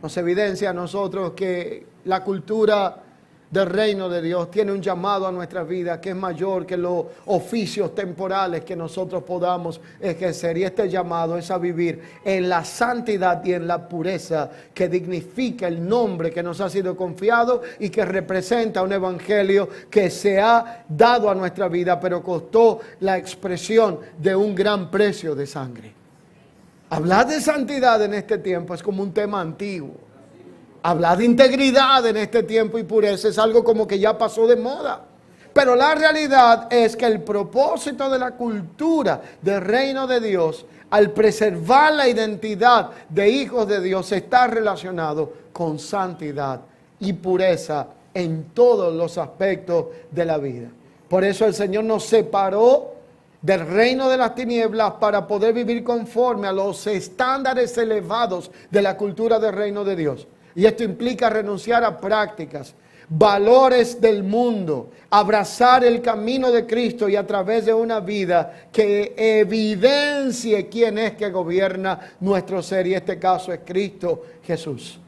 Nos evidencia a nosotros que la cultura del reino de Dios tiene un llamado a nuestra vida que es mayor que los oficios temporales que nosotros podamos ejercer, y este llamado es a vivir en la santidad y en la pureza que dignifica el nombre que nos ha sido confiado y que representa un evangelio que se ha dado a nuestra vida, pero costó la expresión de un gran precio de sangre. Hablar de santidad en este tiempo es como un tema antiguo. Hablar de integridad en este tiempo y pureza es algo como que ya pasó de moda. Pero la realidad es que el propósito de la cultura del reino de Dios, al preservar la identidad de hijos de Dios, está relacionado con santidad y pureza en todos los aspectos de la vida. Por eso el Señor nos separó del reino de las tinieblas para poder vivir conforme a los estándares elevados de la cultura del reino de Dios. Y esto implica renunciar a prácticas, valores del mundo, abrazar el camino de Cristo y a través de una vida que evidencie quién es que gobierna nuestro ser, y este caso es Cristo Jesús.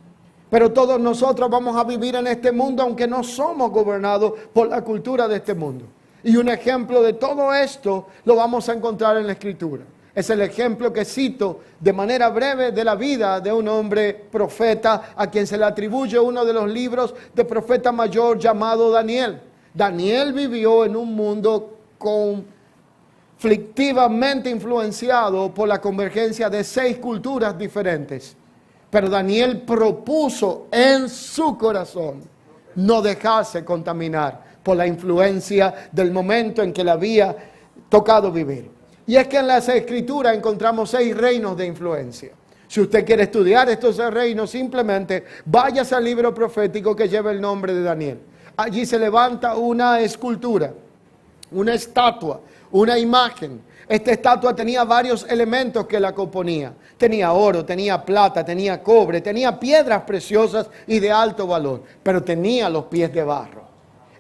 Pero todos nosotros vamos a vivir en este mundo aunque no somos gobernados por la cultura de este mundo. Y un ejemplo de todo esto lo vamos a encontrar en la Escritura. Es el ejemplo que cito de manera breve de la vida de un hombre profeta a quien se le atribuye uno de los libros de profeta mayor llamado Daniel. Daniel vivió en un mundo conflictivamente influenciado por la convergencia de 6 culturas diferentes. Pero Daniel propuso en su corazón no dejarse contaminar por la influencia del momento en que le había tocado vivir. Y es que en las Escrituras encontramos 6 reinos de influencia. Si usted quiere estudiar estos 6 reinos, simplemente váyase al libro profético que lleva el nombre de Daniel. Allí se levanta una escultura, una estatua, una imagen. Esta estatua tenía varios elementos que la componían. Tenía oro, tenía plata, tenía cobre, tenía piedras preciosas y de alto valor, pero tenía los pies de barro.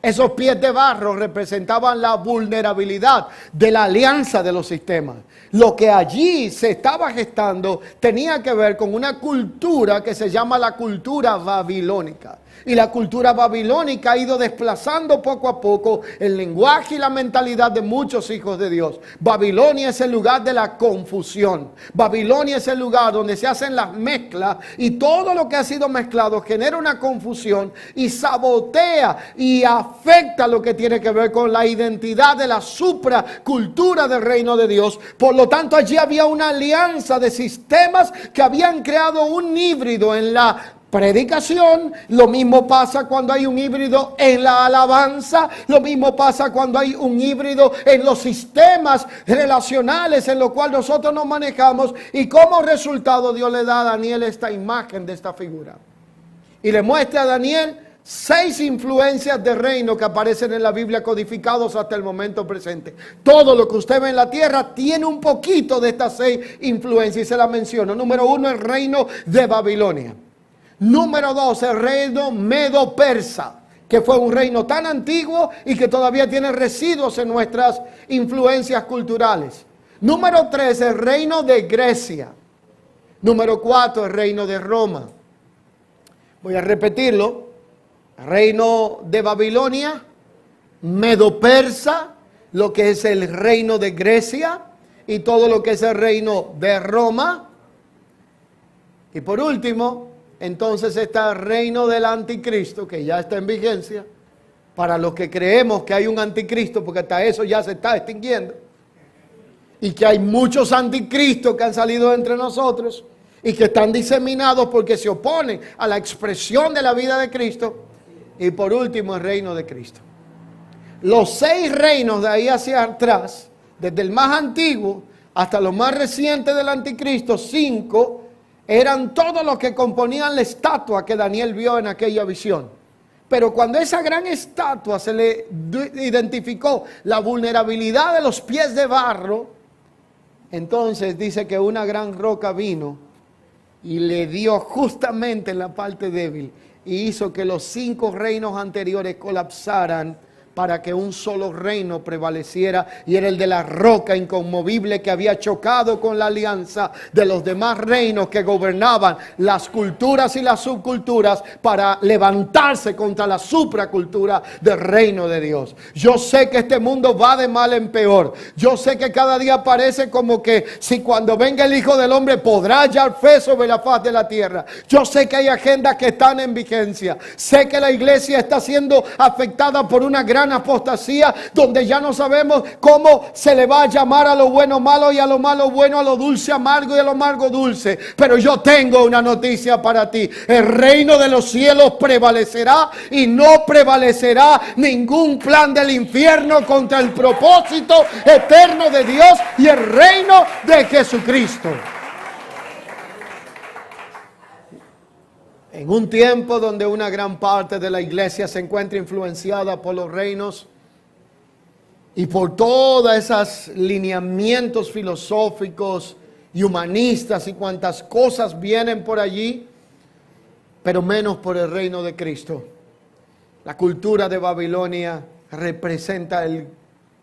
Esos pies de barro representaban la vulnerabilidad de la alianza de los sistemas. Lo que allí se estaba gestando tenía que ver con una cultura que se llama la cultura babilónica. Y la cultura babilónica ha ido desplazando poco a poco el lenguaje y la mentalidad de muchos hijos de Dios. Babilonia es el lugar de la confusión. Babilonia es el lugar donde se hacen las mezclas y todo lo que ha sido mezclado genera una confusión y sabotea y afecta lo que tiene que ver con la identidad de la supracultura del reino de Dios. Por lo tanto, allí había una alianza de sistemas que habían creado un híbrido en la predicación. Lo mismo pasa cuando hay un híbrido en la alabanza. Lo mismo pasa cuando hay un híbrido en los sistemas relacionales en los cuales nosotros nos manejamos. Y como resultado Dios le da a Daniel esta imagen de esta figura. Y le muestra a Daniel 6 influencias de reino que aparecen en la Biblia codificados hasta el momento presente. Todo lo que usted ve en la tierra tiene un poquito de estas 6 influencias y se las menciono. Número 1, el reino de Babilonia. Número 2, el reino medo-persa, que fue un reino tan antiguo y que todavía tiene residuos en nuestras influencias culturales. Número 3, el reino de Grecia. Número 4, el reino de Roma. Voy a repetirlo. Reino de Babilonia, medo-persa, lo que es el reino de Grecia y todo lo que es el reino de Roma. Y por último, entonces está el reino del anticristo, que ya está en vigencia, para los que creemos que hay un anticristo, porque hasta eso ya se está extinguiendo, y que hay muchos anticristos que han salido entre nosotros, y que están diseminados porque se oponen a la expresión de la vida de Cristo, y por último el reino de Cristo. Los 6 reinos de ahí hacia atrás, desde el más antiguo hasta los más recientes del anticristo, 5, eran todos los que componían la estatua que Daniel vio en aquella visión. Pero cuando esa gran estatua se le identificó la vulnerabilidad de los pies de barro, entonces dice que una gran roca vino y le dio justamente en la parte débil y hizo que los 5 reinos anteriores colapsaran para que un solo reino prevaleciera, y era el de la roca inconmovible que había chocado con la alianza de los demás reinos que gobernaban las culturas y las subculturas para levantarse contra la supracultura del reino de Dios. Yo sé que este mundo va de mal en peor. Yo sé que cada día parece como que si cuando venga el Hijo del Hombre podrá hallar fe sobre la faz de la tierra. Yo sé que hay agendas que están en vigencia. Sé que la iglesia está siendo afectada por una gran apostasía donde ya no sabemos cómo se le va a llamar a lo bueno malo y a lo malo bueno, a lo dulce amargo y a lo amargo dulce. Pero yo tengo una noticia para ti: el reino de los cielos prevalecerá y no prevalecerá ningún plan del infierno contra el propósito eterno de Dios y el reino de Jesucristo. En un tiempo donde una gran parte de la iglesia se encuentra influenciada por los reinos y por todos esos lineamientos filosóficos y humanistas y cuantas cosas vienen por allí, pero menos por el reino de Cristo. La cultura de Babilonia representa el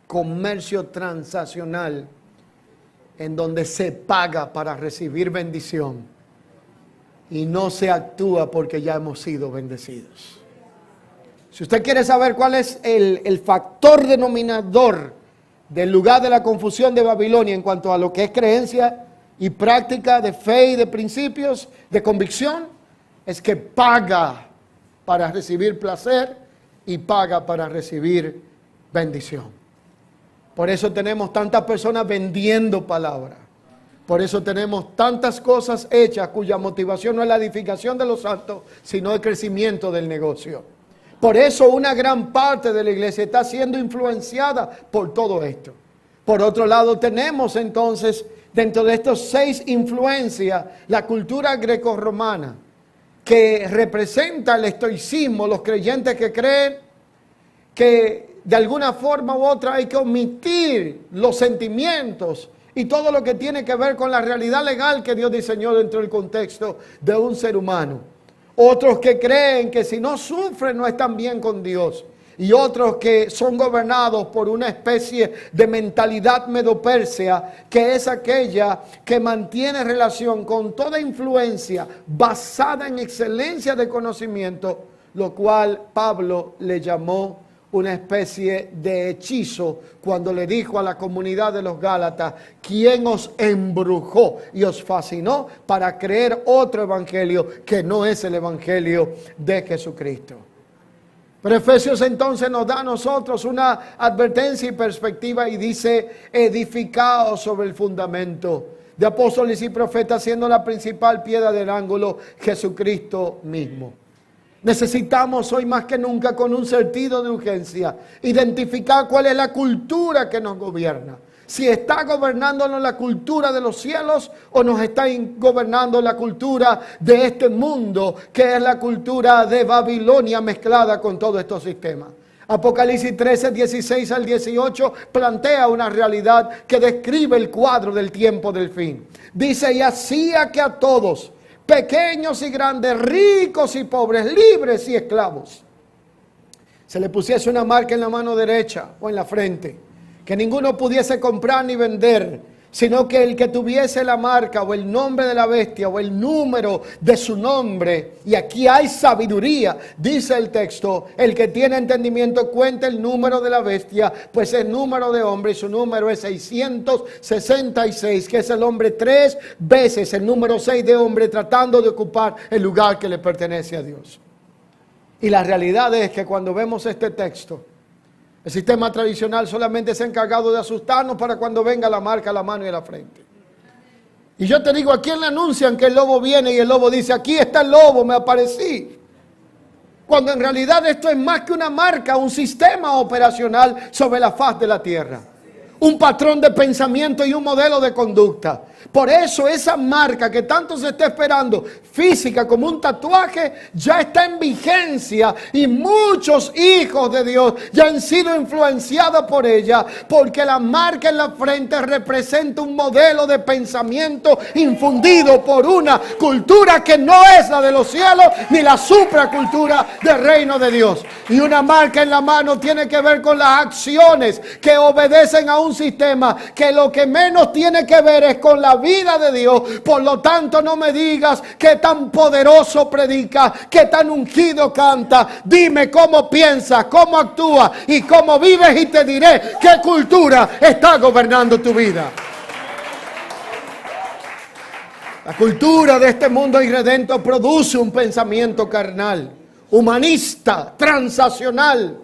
comercio transaccional en donde se paga para recibir bendición y no se actúa porque ya hemos sido bendecidos. Si usted quiere saber cuál es el factor denominador del lugar de la confusión de Babilonia en cuanto a lo que es creencia y práctica de fe y de principios, de convicción, es que paga para recibir placer y paga para recibir bendición. Por eso tenemos tantas personas vendiendo palabra. Por eso tenemos tantas cosas hechas cuya motivación no es la edificación de los santos, sino el crecimiento del negocio. Por eso una gran parte de la iglesia está siendo influenciada por todo esto. Por otro lado, tenemos entonces, dentro de estos 6 influencias, la cultura grecorromana, que representa el estoicismo, los creyentes que creen que de alguna forma u otra hay que omitir los sentimientos y todo lo que tiene que ver con la realidad legal que Dios diseñó dentro del contexto de un ser humano. Otros que creen que si no sufren no están bien con Dios. Y otros que son gobernados por una especie de mentalidad medo-persia, que es aquella que mantiene relación con toda influencia basada en excelencia de conocimiento, lo cual Pablo le llamó una especie de hechizo cuando le dijo a la comunidad de los Gálatas: ¿quién os embrujó y os fascinó para creer otro evangelio que no es el evangelio de Jesucristo? Pero Efesios entonces nos da a nosotros una advertencia y perspectiva y dice: edificaos sobre el fundamento de apóstoles y profetas, siendo la principal piedra del ángulo Jesucristo mismo. Necesitamos hoy más que nunca, con un sentido de urgencia, identificar cuál es la cultura que nos gobierna. Si está gobernándonos la cultura de los cielos o nos está gobernando la cultura de este mundo, que es la cultura de Babilonia mezclada con todos estos sistemas. Apocalipsis 13, 16 al 18 plantea una realidad que describe el cuadro del tiempo del fin. Dice: y hacía que a todos, pequeños y grandes, ricos y pobres, libres y esclavos, se le pusiese una marca en la mano derecha o en la frente, que ninguno pudiese comprar ni vender, sino que el que tuviese la marca o el nombre de la bestia o el número de su nombre, y aquí hay sabiduría, dice el texto: el que tiene entendimiento cuente el número de la bestia, pues es número de hombre y su número es 666, que es el hombre 3 veces el número 6 de hombre, tratando de ocupar el lugar que le pertenece a Dios. Y la realidad es que cuando vemos este texto, el sistema tradicional solamente se ha encargado de asustarnos para cuando venga la marca a la mano y a la frente. Y yo te digo: ¿a quién le anuncian que el lobo viene y el lobo dice: aquí está el lobo, me aparecí? Cuando en realidad esto es más que una marca, un sistema operacional sobre la faz de la tierra. Un patrón de pensamiento y un modelo de conducta. Por eso esa marca que tanto se está esperando, física como un tatuaje, ya está en vigencia, y muchos hijos de Dios ya han sido influenciados por ella, porque la marca en la frente representa un modelo de pensamiento infundido por una cultura que no es la de los cielos ni la supracultura del reino de Dios. Y una marca en la mano tiene que ver con las acciones que obedecen a un sistema que lo que menos tiene que ver es con la vida de Dios. Por lo tanto, no me digas qué tan poderoso predica, qué tan ungido canta. Dime cómo piensas, cómo actúa y cómo vives, y te diré qué cultura está gobernando tu vida. La cultura de este mundo irredento produce un pensamiento carnal, humanista, transaccional.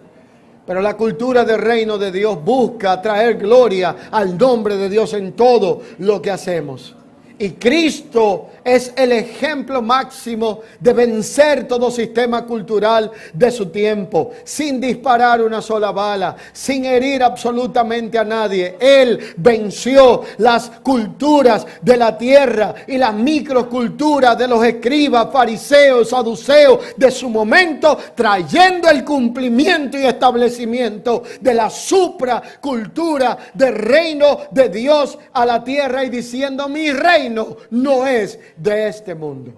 Pero la cultura del reino de Dios busca traer gloria al nombre de Dios en todo lo que hacemos. Y Cristo es el ejemplo máximo de vencer todo sistema cultural de su tiempo, sin disparar una sola bala, sin herir absolutamente a nadie. Él venció las culturas de la tierra y las microculturas de los escribas, fariseos, saduceos de su momento, trayendo el cumplimiento y establecimiento de la supracultura del reino de Dios a la tierra, y diciendo: mi reino no es de este mundo.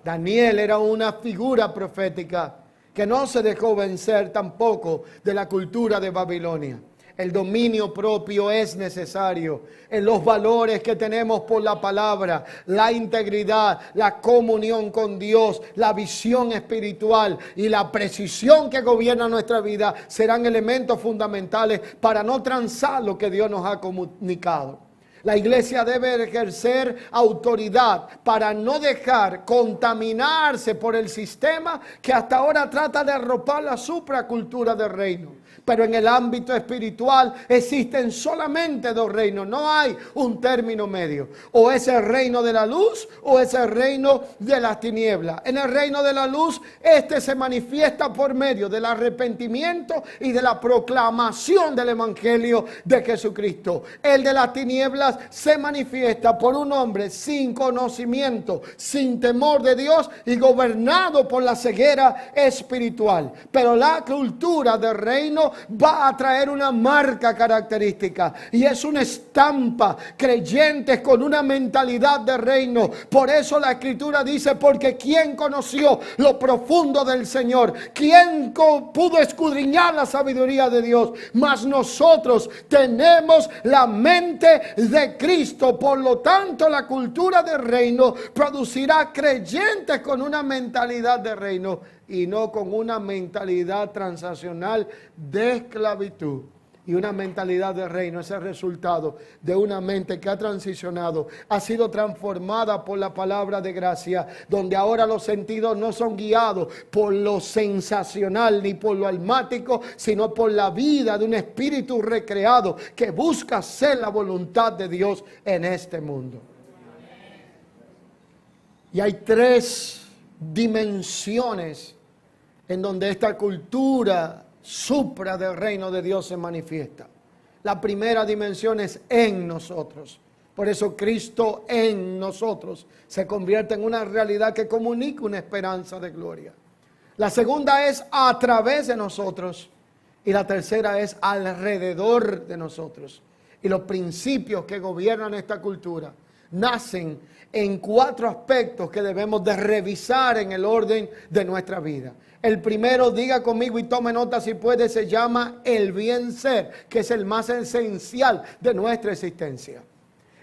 Daniel era una figura profética que no se dejó vencer tampoco de la cultura de Babilonia. El dominio propio es necesario en los valores que tenemos por la palabra, la integridad, la comunión con Dios, la visión espiritual y la precisión que gobierna nuestra vida serán elementos fundamentales para no transar lo que Dios nos ha comunicado. La iglesia debe ejercer autoridad para no dejar contaminarse por el sistema que hasta ahora trata de arropar la supracultura del reino. Pero en el ámbito espiritual existen solamente dos reinos. No hay un término medio. O es el reino de la luz o es el reino de las tinieblas. En el reino de la luz, este se manifiesta por medio del arrepentimiento y de la proclamación del evangelio de Jesucristo. El de las tinieblas se manifiesta por un hombre sin conocimiento, sin temor de Dios y gobernado por la ceguera espiritual. Pero la cultura del reino va a traer una marca característica y es una estampa, creyentes con una mentalidad de reino. Por eso la escritura dice, porque ¿quién conoció lo profundo del Señor? ¿Quién pudo escudriñar la sabiduría de Dios? Mas nosotros tenemos la mente de Cristo. Por lo tanto, la cultura del reino producirá creyentes con una mentalidad de reino y no con una mentalidad transaccional de esclavitud. Y una mentalidad de reino es el resultado de una mente que ha transicionado, ha sido transformada por la palabra de gracia, donde ahora los sentidos no son guiados por lo sensacional ni por lo almático, sino por la vida de un espíritu recreado que busca hacer la voluntad de Dios en este mundo. Y hay tres dimensiones en donde esta cultura supra del reino de Dios se manifiesta. La primera dimensión es en nosotros. Por eso Cristo en nosotros se convierte en una realidad que comunica una esperanza de gloria. La segunda es a través de nosotros. Y la tercera es alrededor de nosotros. Y los principios que gobiernan esta cultura nacen en cuatro aspectos que debemos de revisar en el orden de nuestra vida. El primero, diga conmigo y tome nota si puede, se llama el bien ser, que es el más esencial de nuestra existencia.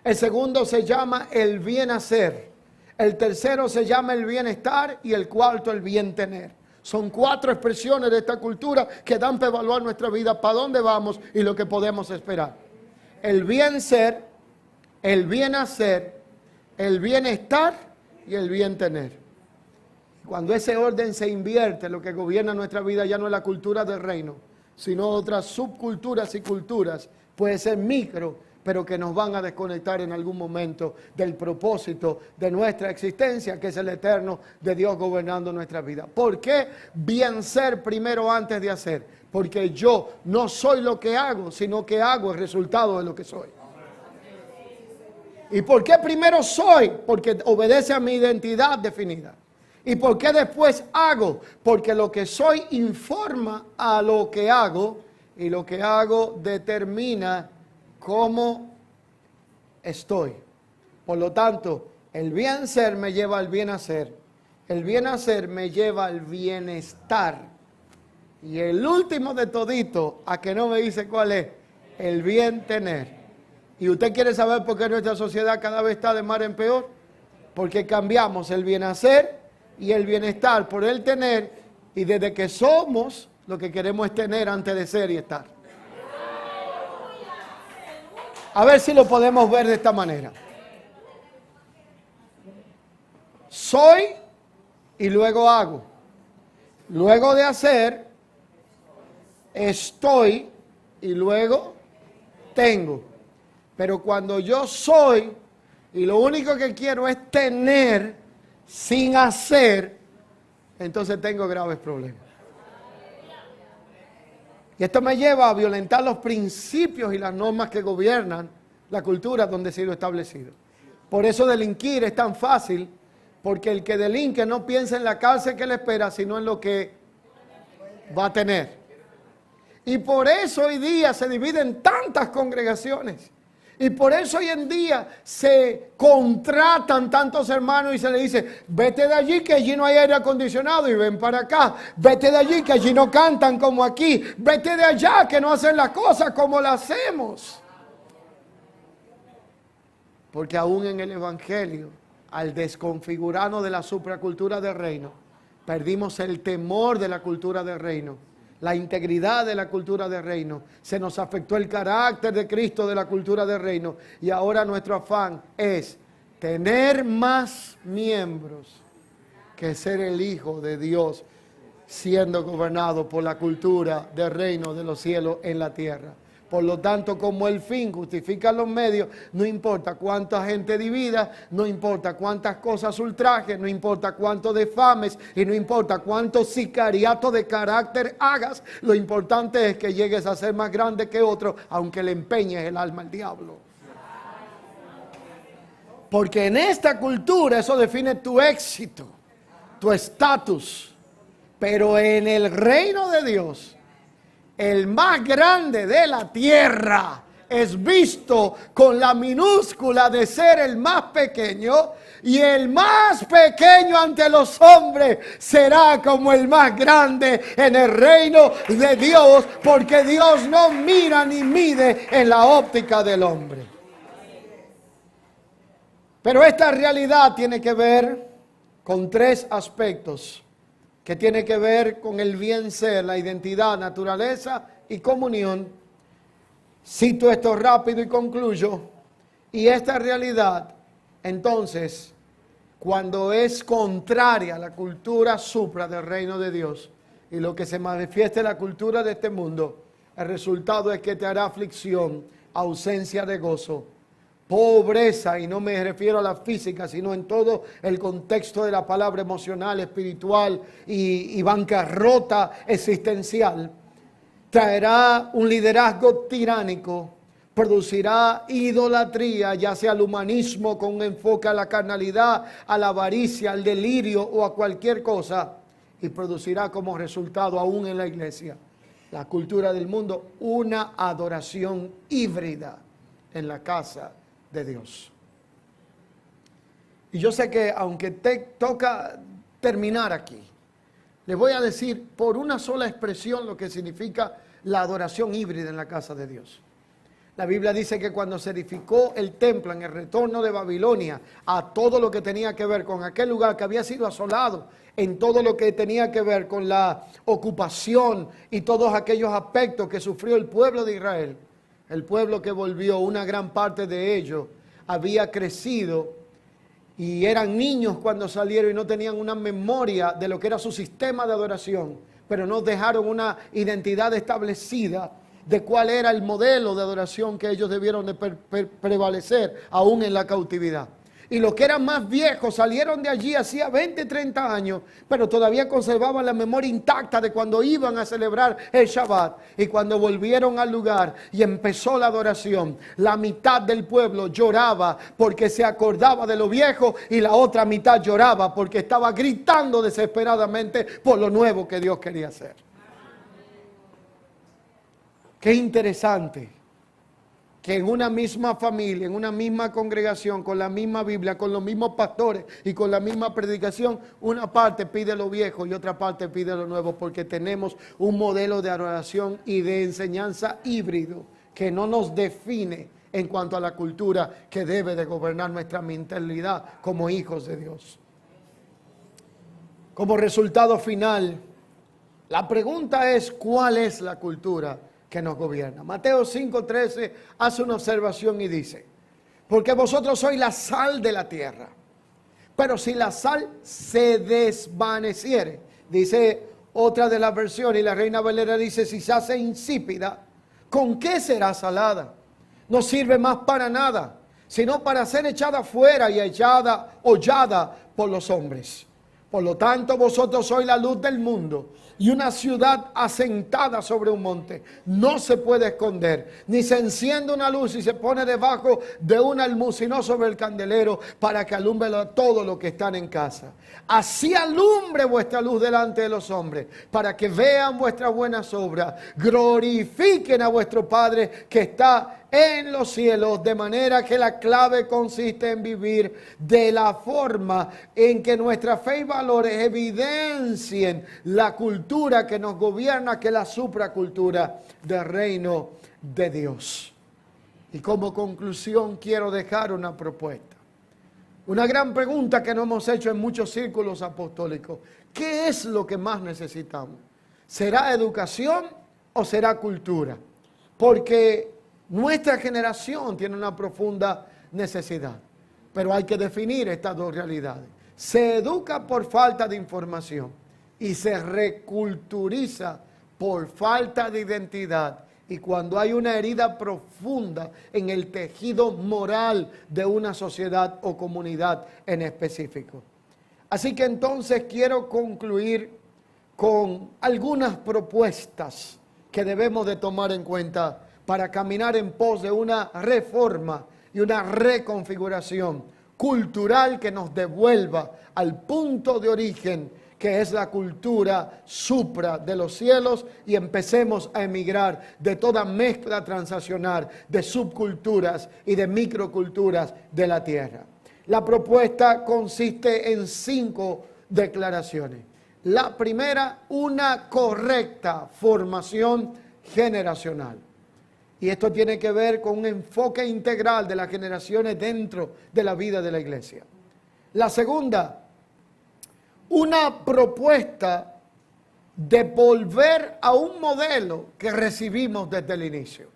El segundo se llama el bien hacer. El tercero se llama el bienestar y el cuarto el bien tener. Son cuatro expresiones de esta cultura que dan para evaluar nuestra vida, para dónde vamos y lo que podemos esperar. El bien ser, el bien hacer, el bienestar y el bien tener. Cuando ese orden se invierte, lo que gobierna nuestra vida ya no es la cultura del reino, sino otras subculturas y culturas, puede ser micro, pero que nos van a desconectar en algún momento del propósito de nuestra existencia, que es el eterno de Dios gobernando nuestra vida. ¿Por qué bien ser primero antes de hacer? Porque yo no soy lo que hago, sino que hago el resultado de lo que soy. ¿Y por qué primero soy? Porque obedece a mi identidad definida. ¿Y por qué después hago? Porque lo que soy informa a lo que hago y lo que hago determina cómo estoy. Por lo tanto, el bien ser me lleva al bien hacer. El bien hacer me lleva al bienestar. Y el último de todito, a que no me dice cuál es, el bien tener. ¿Y usted quiere saber por qué nuestra sociedad cada vez está de mal en peor? Porque cambiamos el bien hacer y el bienestar por el tener, y desde que somos, lo que queremos es tener antes de ser y estar. A ver si lo podemos ver de esta manera. Soy y luego hago. Luego de hacer, estoy y luego tengo. Pero cuando yo soy y lo único que quiero es tener sin hacer, entonces tengo graves problemas. Y esto me lleva a violentar los principios y las normas que gobiernan la cultura donde he sido establecido. Por eso delinquir es tan fácil, porque el que delinque no piensa en la cárcel que le espera, sino en lo que va a tener. Y por eso hoy día se dividen tantas congregaciones. Y por eso hoy en día se contratan tantos hermanos y se les dice, vete de allí que allí no hay aire acondicionado y ven para acá. Vete de allí que allí no cantan como aquí. Vete de allá que no hacen las cosas como las hacemos. Porque aún en el Evangelio, al desconfigurarnos de la supracultura del reino, perdimos el temor de la cultura del reino. La integridad de la cultura del reino, se nos afectó el carácter de Cristo de la cultura del reino y ahora nuestro afán es tener más miembros que ser el Hijo de Dios siendo gobernado por la cultura del reino de los cielos en la tierra. Por lo tanto, como el fin justifica los medios, no importa cuánta gente divida, no importa cuántas cosas ultrajes, no importa cuánto defames y no importa cuánto sicariato de carácter hagas, lo importante es que llegues a ser más grande que otro, aunque le empeñes el alma al diablo. Porque en esta cultura eso define tu éxito, tu estatus. Pero en el reino de Dios, el más grande de la tierra es visto con la minúscula de ser el más pequeño, y el más pequeño ante los hombres será como el más grande en el reino de Dios, porque Dios no mira ni mide en la óptica del hombre. Pero esta realidad tiene que ver con tres aspectos, que tiene que ver con el bien ser, la identidad, naturaleza y comunión. Cito esto rápido y concluyo. Y esta realidad, entonces, cuando es contraria a la cultura supra del reino de Dios y lo que se manifiesta en la cultura de este mundo, el resultado es que te hará aflicción, ausencia de gozo, pobreza, y no me refiero a la física, sino en todo el contexto de la palabra emocional, espiritual y bancarrota existencial. Traerá un liderazgo tiránico, producirá idolatría, ya sea al humanismo con un enfoque a la carnalidad, a la avaricia, al delirio o a cualquier cosa, y producirá como resultado aún en la iglesia, la cultura del mundo, una adoración híbrida en la casa de Dios. Y yo sé que aunque te toca terminar aquí, les voy a decir por una sola expresión lo que significa la adoración híbrida en la casa de Dios. La Biblia dice que cuando se edificó el templo en el retorno de Babilonia, a todo lo que tenía que ver con aquel lugar que había sido asolado, en todo lo que tenía que ver con la ocupación y todos aquellos aspectos que sufrió el pueblo de Israel, el pueblo que volvió, una gran parte de ellos había crecido y eran niños cuando salieron y no tenían una memoria de lo que era su sistema de adoración, pero no dejaron una identidad establecida de cuál era el modelo de adoración que ellos debieron de prevalecer aún en la cautividad. Y los que eran más viejos salieron de allí hacía 20, 30 años, pero todavía conservaban la memoria intacta de cuando iban a celebrar el Shabbat. Y cuando volvieron al lugar y empezó la adoración, la mitad del pueblo lloraba porque se acordaba de lo viejo y la otra mitad lloraba porque estaba gritando desesperadamente por lo nuevo que Dios quería hacer. Qué interesante que en una misma familia, en una misma congregación, con la misma Biblia, con los mismos pastores y con la misma predicación, una parte pide lo viejo y otra parte pide lo nuevo, porque tenemos un modelo de adoración y de enseñanza híbrido que no nos define en cuanto a la cultura que debe de gobernar nuestra mentalidad como hijos de Dios. Como resultado final, la pregunta es: ¿cuál es la cultura que nos gobierna? Mateo 5:13 hace una observación y dice: porque vosotros sois la sal de la tierra, pero si la sal se desvaneciere, dice otra de las versiones, y la Reina Valera dice: si se hace insípida, ¿con qué será salada? No sirve más para nada, sino para ser echada fuera y hollada por los hombres. Por lo tanto, vosotros sois la luz del mundo, y una ciudad asentada sobre un monte no se puede esconder, ni se enciende una luz y se pone debajo de un almud, sino sobre el candelero, para que alumbre a todos los que están en casa. Así alumbre vuestra luz delante de los hombres, para que vean vuestras buenas obras, glorifiquen a vuestro Padre que está en los cielos. De manera que la clave consiste en vivir de la forma en que nuestra fe y valores evidencien la cultura que nos gobierna, que es la supracultura del reino de Dios. Y como conclusión quiero dejar una propuesta, una gran pregunta que nos hemos hecho en muchos círculos apostólicos: ¿qué es lo que más necesitamos? ¿Será educación o será cultura? Porque nuestra generación tiene una profunda necesidad, pero hay que definir estas dos realidades. Se educa por falta de información, y se reculturiza por falta de identidad. Y cuando hay una herida profunda en el tejido moral de una sociedad o comunidad en específico. Así que entonces quiero concluir con algunas propuestas que debemos de tomar en cuenta para caminar en pos de una reforma y una reconfiguración cultural que nos devuelva al punto de origen, que es la cultura supra de los cielos, y empecemos a emigrar de toda mezcla transnacional de subculturas y de microculturas de la tierra. La propuesta consiste en 5 declaraciones. La primera, una correcta formación generacional. Y esto tiene que ver con un enfoque integral de las generaciones dentro de la vida de la iglesia. La segunda, una propuesta de volver a un modelo que recibimos desde el inicio.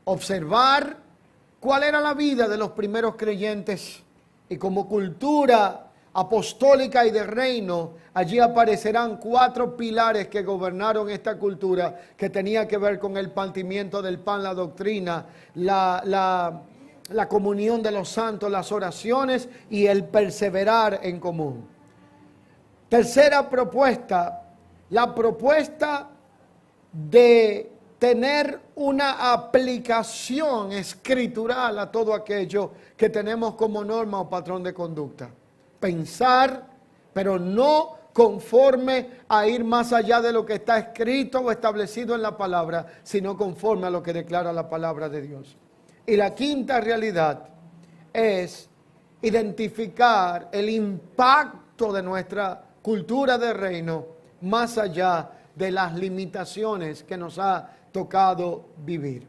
Observar cuál era la vida de los primeros creyentes, y como cultura apostólica y de reino, allí aparecerán 4 pilares que gobernaron esta cultura, que tenía que ver con el partimiento del pan, la doctrina, la comunión de los santos, las oraciones y el perseverar en común. Tercera propuesta, la propuesta de tener una aplicación escritural a todo aquello que tenemos como norma o patrón de conducta. Pensar, pero no conforme a ir más allá de lo que está escrito o establecido en la palabra, sino conforme a lo que declara la palabra de Dios. Y la quinta realidad es identificar el impacto de nuestra cultura de reino más allá de las limitaciones que nos ha tocado vivir.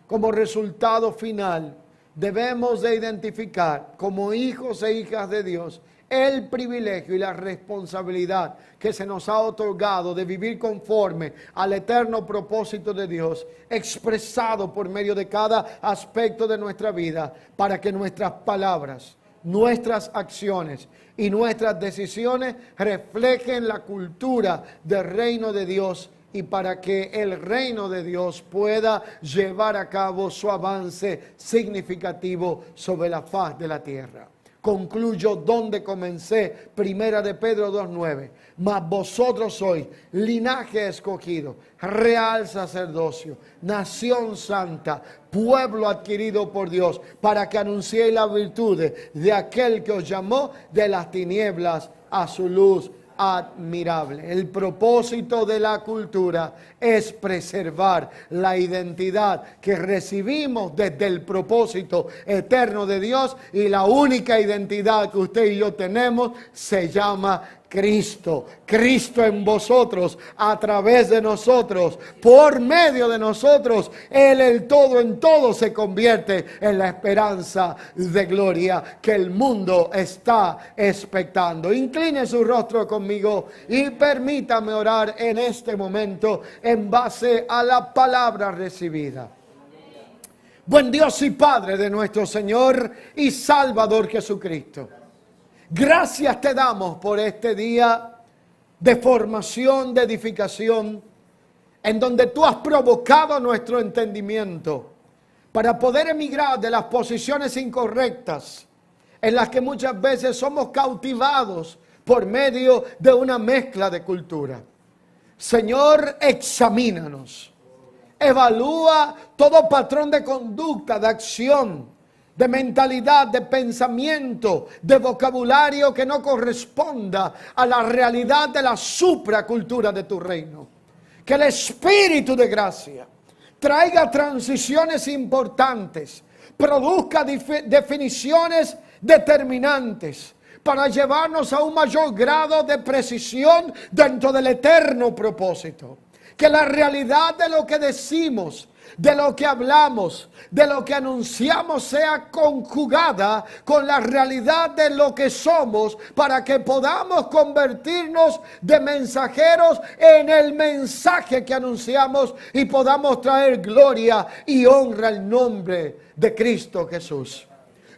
Como resultado final, debemos de identificar como hijos e hijas de Dios el privilegio y la responsabilidad que se nos ha otorgado de vivir conforme al eterno propósito de Dios, expresado por medio de cada aspecto de nuestra vida, para que nuestras palabras, nuestras acciones y nuestras decisiones reflejen la cultura del reino de Dios, y para que el reino de Dios pueda llevar a cabo su avance significativo sobre la faz de la tierra. Concluyo donde comencé, 1 de Pedro 2:9. Mas vosotros sois linaje escogido, real sacerdocio, nación santa, pueblo adquirido por Dios, para que anunciéis las virtudes de aquel que os llamó de las tinieblas a su luz admirable. El propósito de la cultura es preservar la identidad que recibimos desde el propósito eterno de Dios, y la única identidad que usted y yo tenemos se llama Cristo. Cristo en vosotros, a través de nosotros, por medio de nosotros. Él, el todo en todo, se convierte en la esperanza de gloria que el mundo está expectando. Incline su rostro conmigo y permítame orar en este momento en base a la palabra recibida. Buen Dios y Padre de nuestro Señor y Salvador Jesucristo, gracias te damos por este día de formación, de edificación, en donde tú has provocado nuestro entendimiento para poder emigrar de las posiciones incorrectas en las que muchas veces somos cautivados por medio de una mezcla de cultura. Señor, examínanos, evalúa todo patrón de conducta, de acción, de mentalidad, de pensamiento, de vocabulario que no corresponda a la realidad de la supracultura de tu reino. Que el Espíritu de gracia traiga transiciones importantes, produzca definiciones determinantes para llevarnos a un mayor grado de precisión dentro del eterno propósito. Que la realidad de lo que decimos, de lo que hablamos, de lo que anunciamos sea conjugada con la realidad de lo que somos, para que podamos convertirnos de mensajeros en el mensaje que anunciamos y podamos traer gloria y honra al nombre de Cristo Jesús.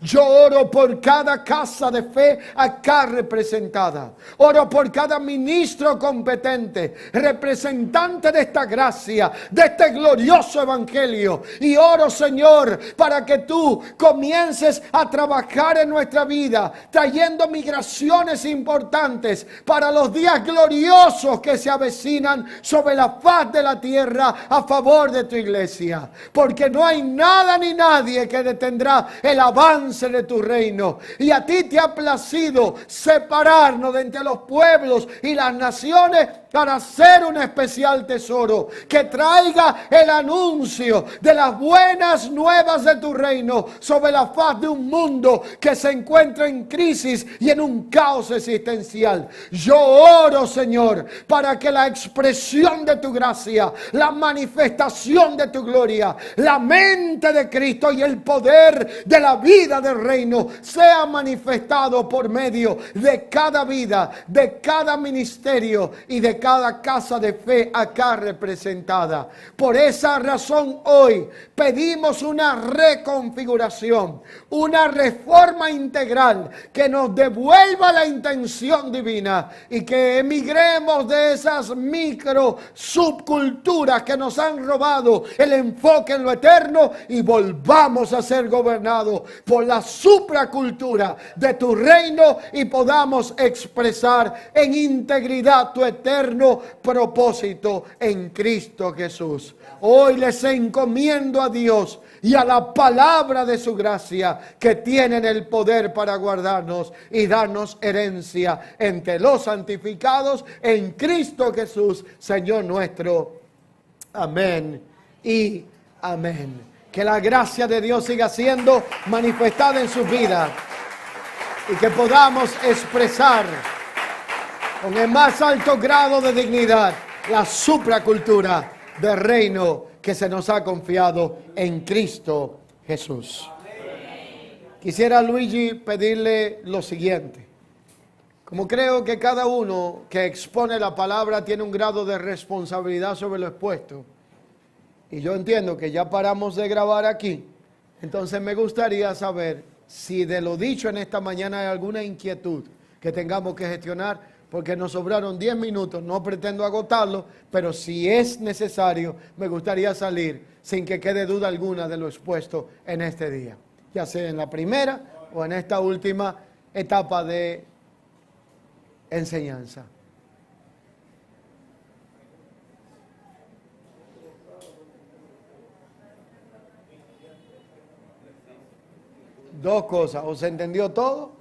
Yo oro por cada casa de fe acá representada. Oro por cada ministro competente, representante de esta gracia, de este glorioso evangelio. Y oro, Señor, para que tú comiences a trabajar en nuestra vida, trayendo migraciones importantes para los días gloriosos que se avecinan sobre la faz de la tierra a favor de tu iglesia. Porque no hay nada ni nadie que detendrá el avance de tu reino. Y a ti te ha placido separarnos de entre los pueblos y las naciones para hacer un especial tesoro que traiga el anuncio de las buenas nuevas de tu reino sobre la faz de un mundo que se encuentra en crisis y en un caos existencial. Yo oro, Señor, para que la expresión de tu gracia, la manifestación de tu gloria, la mente de Cristo y el poder de la vida del reino sea manifestado por medio de cada vida, de cada ministerio y de cada casa de fe acá representada. Por esa razón hoy pedimos una reconfiguración, una reforma integral que nos devuelva la intención divina y que emigremos de esas micro subculturas que nos han robado el enfoque en lo eterno y volvamos a ser gobernados por la supracultura de tu reino y podamos expresar en integridad tu eterno propósito en Cristo Jesús. Hoy les encomiendo a Dios y a la palabra de su gracia que tienen el poder para guardarnos y darnos herencia entre los santificados en Cristo Jesús, Señor nuestro. Amén y amén. Que la gracia de Dios siga siendo manifestada en sus vidas y que podamos expresar con el más alto grado de dignidad la supracultura del reino que se nos ha confiado en Cristo Jesús. Quisiera, Luigi, pedirle lo siguiente. Como creo que cada uno que expone la palabra tiene un grado de responsabilidad sobre lo expuesto, y yo entiendo que ya paramos de grabar aquí, entonces me gustaría saber si de lo dicho en esta mañana hay alguna inquietud que tengamos que gestionar, porque nos sobraron 10 minutos, no pretendo agotarlo, pero si es necesario, me gustaría salir sin que quede duda alguna de lo expuesto en este día, ya sea en la primera o en esta última etapa de enseñanza. Dos cosas, ¿o se entendió todo?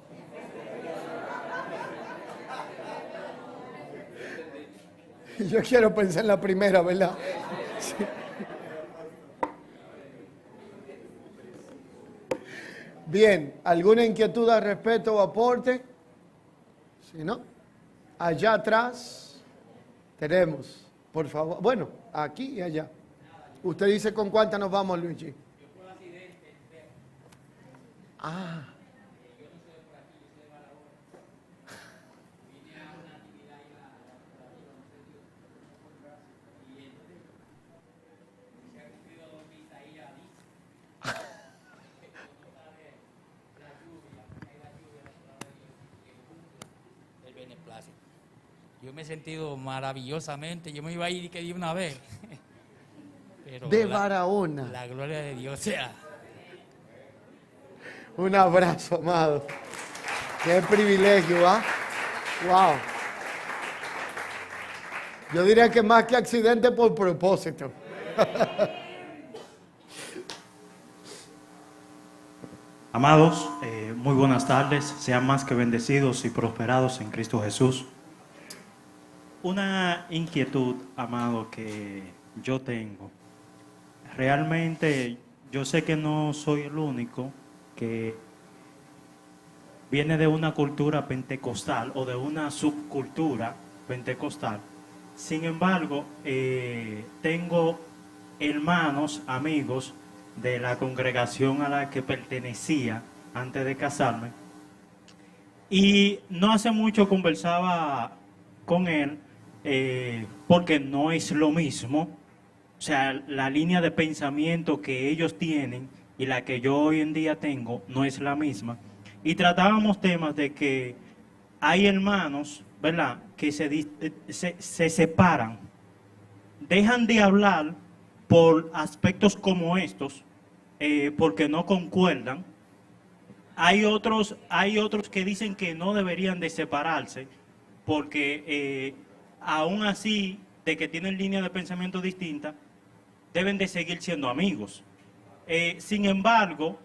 Yo quiero pensar en la primera, ¿verdad? Sí. Bien, ¿alguna inquietud al respecto o aporte? Si no, allá atrás tenemos, por favor, bueno, aquí y allá. Usted dice con cuántas nos vamos, Luigi. Ah. Yo me he sentido maravillosamente. Yo me iba a ir y que de una vez. Pero de Barahona. La gloria de Dios sea. Un abrazo, amado. Qué privilegio, ¿ah? Wow. Yo diría que más que accidente por propósito. Amados, muy buenas tardes. Sean más que bendecidos y prosperados en Cristo Jesús. Una inquietud, amado, que yo tengo. Realmente yo sé que no soy el único que viene de una cultura pentecostal o de una subcultura pentecostal. Sin embargo, tengo hermanos, amigos de la congregación a la que pertenecía antes de casarme. Y no hace mucho conversaba con él porque no es lo mismo. O sea, la línea de pensamiento que ellos tienen y la que yo hoy en día tengo no es la misma. Y tratábamos temas de que hay hermanos, ¿verdad?, que se separan, dejan de hablar por aspectos como estos, porque no concuerdan. Hay otros que dicen que no deberían de separarse, porque aún así, de que tienen líneas de pensamiento distintas, deben de seguir siendo amigos. Sin embargo,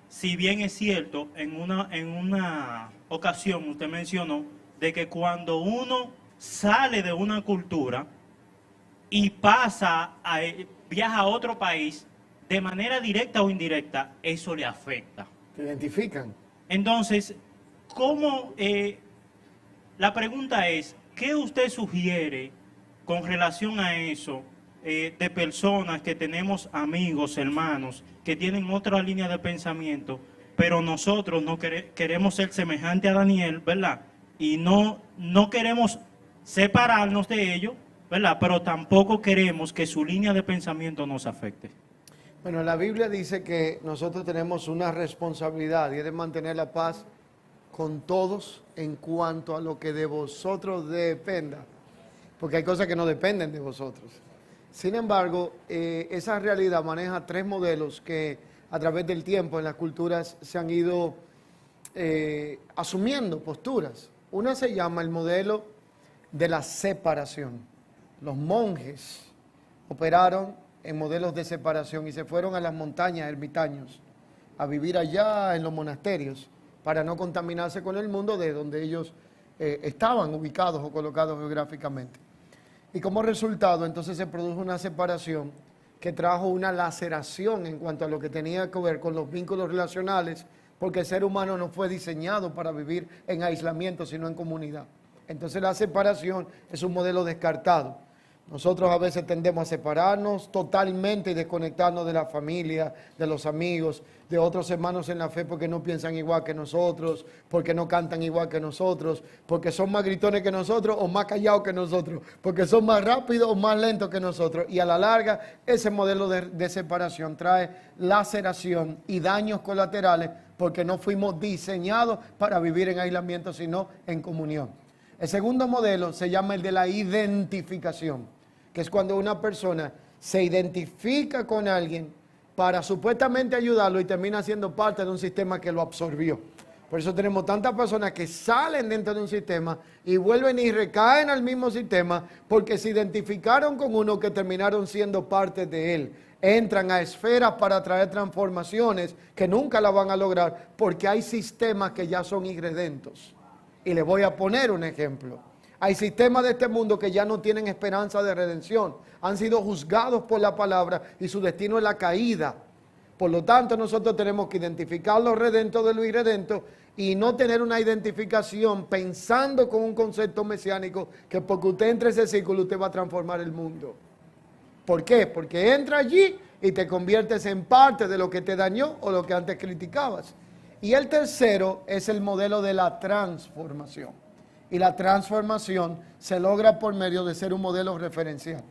si bien es cierto, en una ocasión usted mencionó de que cuando uno sale de una cultura y viaja a otro país, de manera directa o indirecta, eso le afecta. ¿Te identifican? Entonces, la pregunta es, ¿qué usted sugiere con relación a eso de personas que tenemos amigos, hermanos, que tienen otra línea de pensamiento, pero nosotros no queremos ser semejante a Daniel, ¿verdad? Y no queremos separarnos de ellos, ¿verdad? Pero tampoco queremos que su línea de pensamiento nos afecte. Bueno, la Biblia dice que nosotros tenemos una responsabilidad y es de mantener la paz con todos en cuanto a lo que de vosotros dependa, porque hay cosas que no dependen de vosotros. Sin embargo, esa realidad maneja tres modelos que a través del tiempo en las culturas se han ido asumiendo posturas. Una se llama el modelo de la separación. Los monjes operaron en modelos de separación y se fueron a las montañas ermitaños a vivir allá en los monasterios para no contaminarse con el mundo de donde ellos estaban ubicados o colocados geográficamente. Y como resultado, entonces se produjo una separación que trajo una laceración en cuanto a lo que tenía que ver con los vínculos relacionales, porque el ser humano no fue diseñado para vivir en aislamiento, sino en comunidad. Entonces la separación es un modelo descartado. Nosotros a veces tendemos a separarnos totalmente y desconectarnos de la familia, de los amigos, de otros hermanos en la fe porque no piensan igual que nosotros, porque no cantan igual que nosotros, porque son más gritones que nosotros o más callados que nosotros, porque son más rápidos o más lentos que nosotros. Y a la larga, ese modelo de separación trae laceración y daños colaterales porque no fuimos diseñados para vivir en aislamiento, sino en comunión. El segundo modelo se llama el de la identificación, que es cuando una persona se identifica con alguien para supuestamente ayudarlo y termina siendo parte de un sistema que lo absorbió. Por eso tenemos tantas personas que salen dentro de un sistema y vuelven y recaen al mismo sistema porque se identificaron con uno que terminaron siendo parte de él. Entran a esferas para traer transformaciones que nunca la van a lograr porque hay sistemas que ya son irredentos. Y les voy a poner un ejemplo. Hay sistemas de este mundo que ya no tienen esperanza de redención. Han sido juzgados por la palabra y su destino es la caída. Por lo tanto, nosotros tenemos que identificar lo redento de lo irredento y no tener una identificación pensando con un concepto mesiánico que porque usted entre a ese círculo usted va a transformar el mundo. ¿Por qué? Porque entra allí y te conviertes en parte de lo que te dañó o lo que antes criticabas. Y el tercero es el modelo de la transformación. Y la transformación se logra por medio de ser un modelo referencial.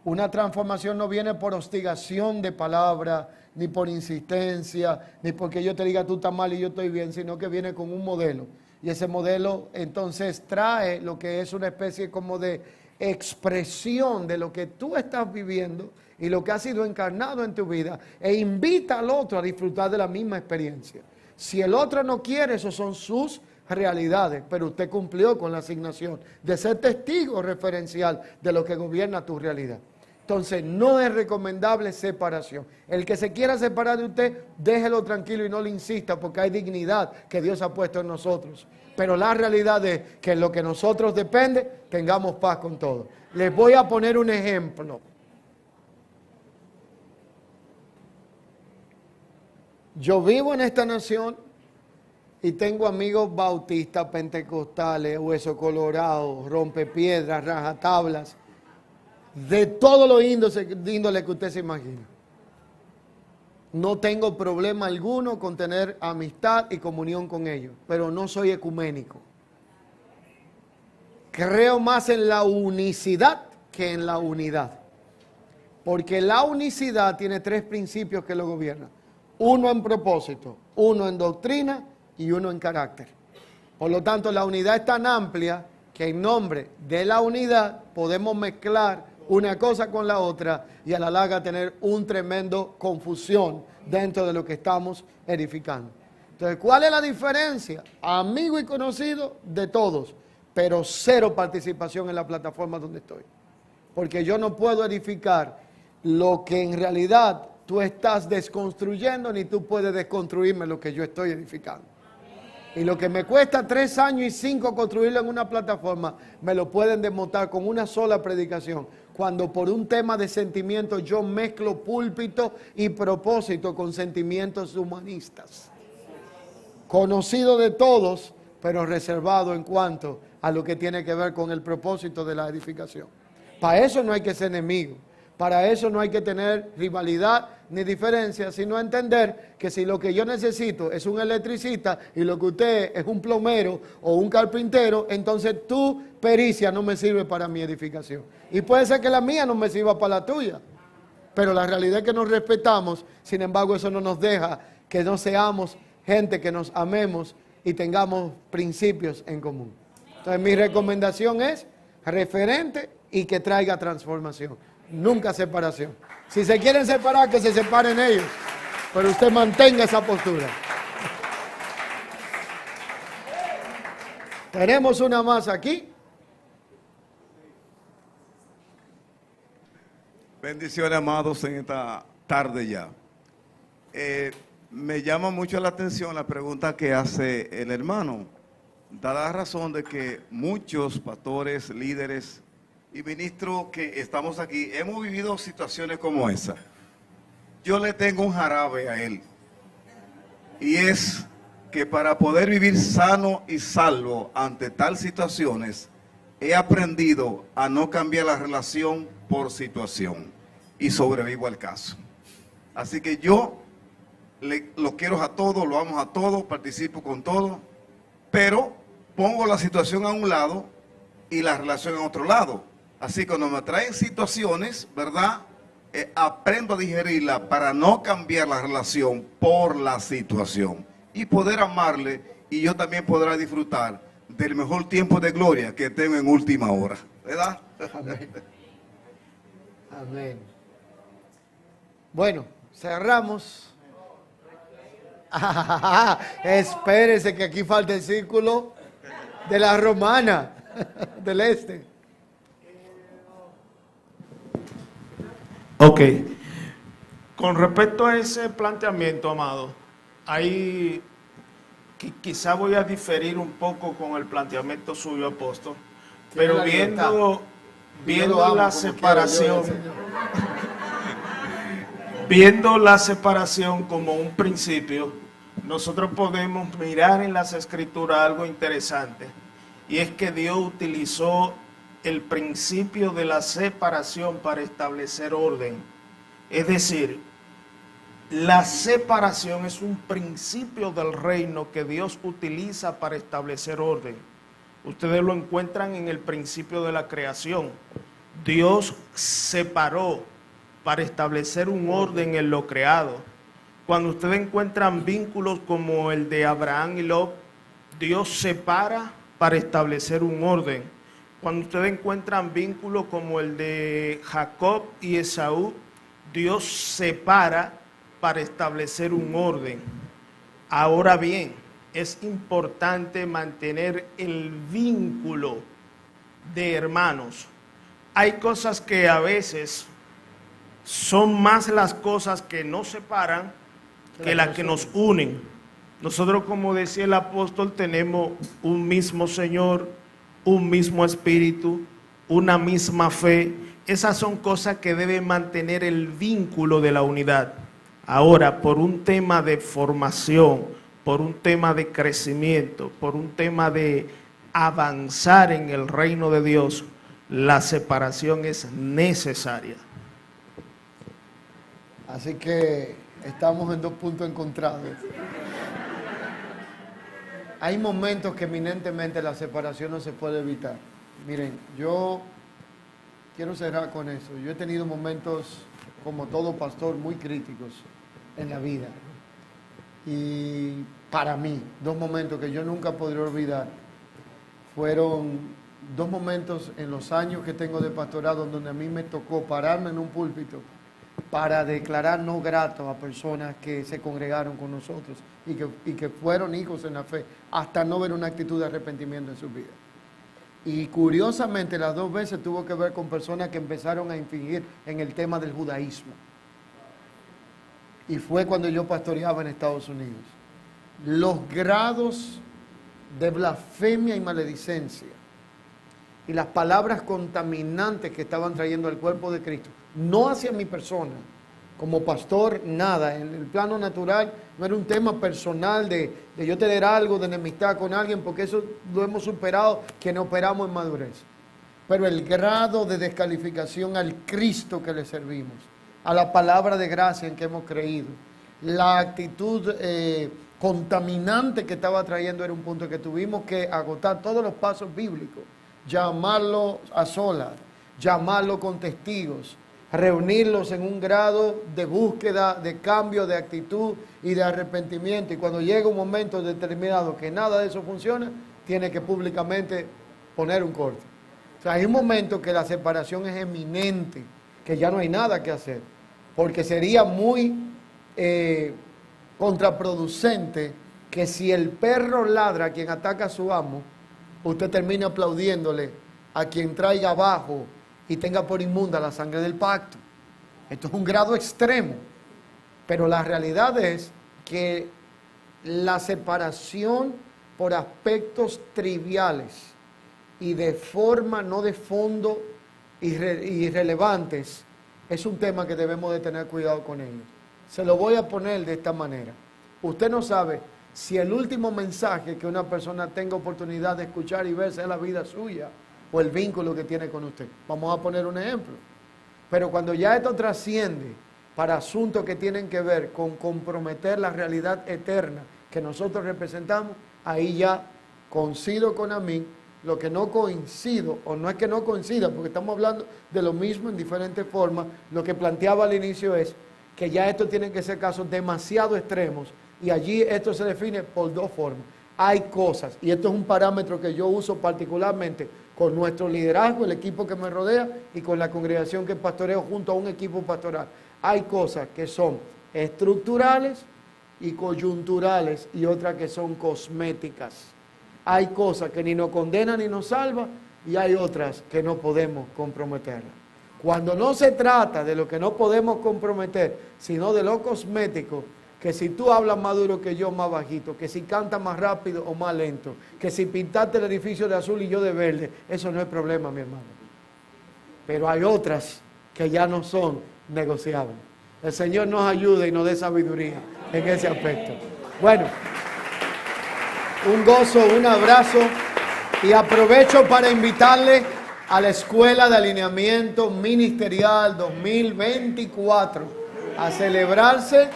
Una transformación no viene por hostigación de palabra, ni por insistencia, ni porque yo te diga tú estás mal y yo estoy bien, sino que viene con un modelo. Y ese modelo entonces trae lo que es una especie como de expresión de lo que tú estás viviendo y lo que ha sido encarnado en tu vida e invita al otro a disfrutar de la misma experiencia. Si el otro no quiere, esos son sus realidades, pero usted cumplió con la asignación de ser testigo referencial de lo que gobierna tu realidad. Entonces, no es recomendable separación. El que se quiera separar de usted, déjelo tranquilo y no le insista, porque hay dignidad que Dios ha puesto en nosotros. Pero la realidad es que en lo que nosotros depende, tengamos paz con todo. Les voy a poner un ejemplo. Yo vivo en esta nación y tengo amigos bautistas, pentecostales, hueso colorado, rompepiedras, rajatablas, de todos los índoles que usted se imagina. No tengo problema alguno con tener amistad y comunión con ellos, pero no soy ecuménico. Creo más en la unicidad que en la unidad, porque la unicidad tiene tres principios que lo gobiernan. uno en propósito, uno en doctrina y uno en carácter. Por lo tanto, la unidad es tan amplia que en nombre de la unidad podemos mezclar una cosa con la otra y a la larga tener un tremendo confusión dentro de lo que estamos edificando. Entonces, ¿cuál es la diferencia? Amigo y conocido de todos, pero cero participación en la plataforma donde estoy. Porque yo no puedo edificar lo que en realidad tú estás desconstruyendo, ni tú puedes desconstruirme lo que yo estoy edificando. Y lo que me cuesta 3 años y 5 construirlo en una plataforma, me lo pueden desmontar con una sola predicación. Cuando por un tema de sentimientos yo mezclo púlpito y propósito con sentimientos humanistas. Conocido de todos, pero reservado en cuanto a lo que tiene que ver con el propósito de la edificación. Para eso no hay que ser enemigo. Para eso no hay que tener rivalidad ni diferencia, sino entender que si lo que yo necesito es un electricista y lo que usted es un plomero o un carpintero, entonces tu pericia no me sirve para mi edificación. Y puede ser que la mía no me sirva para la tuya. Pero la realidad es que nos respetamos, sin embargo eso no nos deja que no seamos gente que nos amemos y tengamos principios en común. Entonces mi recomendación es referente y que traiga transformación. Nunca separación. Si se quieren separar, que se separen ellos. Pero usted mantenga esa postura. Tenemos una más aquí. Bendiciones, amados, en esta tarde ya. Me llama mucho la atención la pregunta que hace el hermano, dada la razón de que muchos pastores, líderes y ministros que estamos aquí hemos vivido situaciones como esa. Yo le tengo un jarabe a él, y es que para poder vivir sano y salvo ante tal situaciones, he aprendido a no cambiar la relación por situación y sobrevivo al caso. Así que yo lo quiero a todos, lo amo a todos, participo con todos, pero pongo la situación a un lado y la relación a otro lado. Así que cuando me traen situaciones, ¿verdad? Aprendo a digerirla para no cambiar la relación por la situación y poder amarle, y yo también podré disfrutar del mejor tiempo de gloria que tengo en última hora, ¿verdad? Amén. Amén. Bueno, cerramos. Espérese que aquí falta el círculo de la romana del este. Ok, con respecto a ese planteamiento, amado, ahí quizá voy a diferir un poco con el planteamiento suyo, apóstol, pero viendo la separación, viendo la separación como un principio, nosotros podemos mirar en las Escrituras algo interesante, y es que Dios utilizó el principio de la separación para establecer orden. Es decir, la separación es un principio del reino que Dios utiliza para establecer orden. Ustedes lo encuentran en el principio de la creación. Dios separó para establecer un orden en lo creado. Cuando ustedes encuentran vínculos como el de Abraham y Lot, Dios separa para establecer un orden. Cuando ustedes encuentran vínculos como el de Jacob y Esaú, Dios separa para establecer un orden. Ahora bien, es importante mantener el vínculo de hermanos. Hay cosas que a veces son más las cosas que nos separan que las que nos unen. Nosotros, como decía el apóstol, tenemos un mismo Señor, un mismo espíritu, una misma fe. Esas son cosas que deben mantener el vínculo de la unidad. Ahora, por un tema de formación, por un tema de crecimiento, por un tema de avanzar en el reino de Dios, la separación es necesaria. Así que estamos en 2 puntos encontrados. Hay momentos que eminentemente la separación no se puede evitar. Miren, yo quiero cerrar con eso. Yo he tenido momentos, como todo pastor, muy críticos en la vida. Y para mí, 2 momentos que yo nunca podré olvidar, fueron 2 momentos en los años que tengo de pastorado donde a mí me tocó pararme en un púlpito para declarar no grato a personas que se congregaron con nosotros y que fueron hijos en la fe, hasta no ver una actitud de arrepentimiento en sus vidas. Y curiosamente las 2 veces tuvo que ver con personas que empezaron a infringir en el tema del judaísmo. Y fue cuando yo pastoreaba en Estados Unidos. Los grados de blasfemia y maledicencia y las palabras contaminantes que estaban trayendo al cuerpo de Cristo, no hacia mi persona, como pastor, nada, en el plano natural, no era un tema personal de yo tener algo de enemistad con alguien, porque eso lo hemos superado quienes operamos en madurez. Pero el grado de descalificación al Cristo que le servimos, a la palabra de gracia en que hemos creído, la actitud contaminante que estaba trayendo era un punto que tuvimos que agotar todos los pasos bíblicos, llamarlo a solas, llamarlo con testigos, reunirlos en un grado de búsqueda, de cambio de actitud y de arrepentimiento. Y cuando llega un momento determinado que nada de eso funciona, tiene que públicamente poner un corte. O sea, hay un momento que la separación es eminente, que ya no hay nada que hacer, porque sería muy contraproducente que si el perro ladra a quien ataca a su amo, usted termine aplaudiéndole a quien traiga abajo y tenga por inmunda la sangre del pacto. Esto es un grado extremo, pero la realidad es que la separación por aspectos triviales y de forma, no de fondo, irrelevantes, es un tema que debemos de tener cuidado con ellos. Se lo voy a poner de esta manera. Usted no sabe si el último mensaje que una persona tenga oportunidad de escuchar y ver es la vida suya o el vínculo que tiene con usted. Vamos a poner un ejemplo. Pero cuando ya esto trasciende para asuntos que tienen que ver con comprometer la realidad eterna que nosotros representamos, ahí ya coincido con Amín. Lo que no coincido, o no es que no coincida, porque estamos hablando de lo mismo en diferentes formas, lo que planteaba al inicio es que ya esto tienen que ser casos demasiado extremos, y allí esto se define por 2 formas. Hay cosas, y esto es un parámetro que yo uso particularmente con nuestro liderazgo, el equipo que me rodea, y con la congregación que pastoreo junto a un equipo pastoral. Hay cosas que son estructurales y coyunturales, y otras que son cosméticas. Hay cosas que ni nos condenan ni nos salvan, y hay otras que no podemos comprometerlas. Cuando no se trata de lo que no podemos comprometer, sino de lo cosmético, que si tú hablas más duro que yo, más bajito, que si cantas más rápido o más lento, que si pintaste el edificio de azul y yo de verde, eso no es problema, mi hermano. Pero hay otras que ya no son negociables. El Señor nos ayude y nos dé sabiduría en ese aspecto. Bueno, un gozo, un abrazo, y aprovecho para invitarle a la Escuela de Alineamiento Ministerial 2024 a celebrarse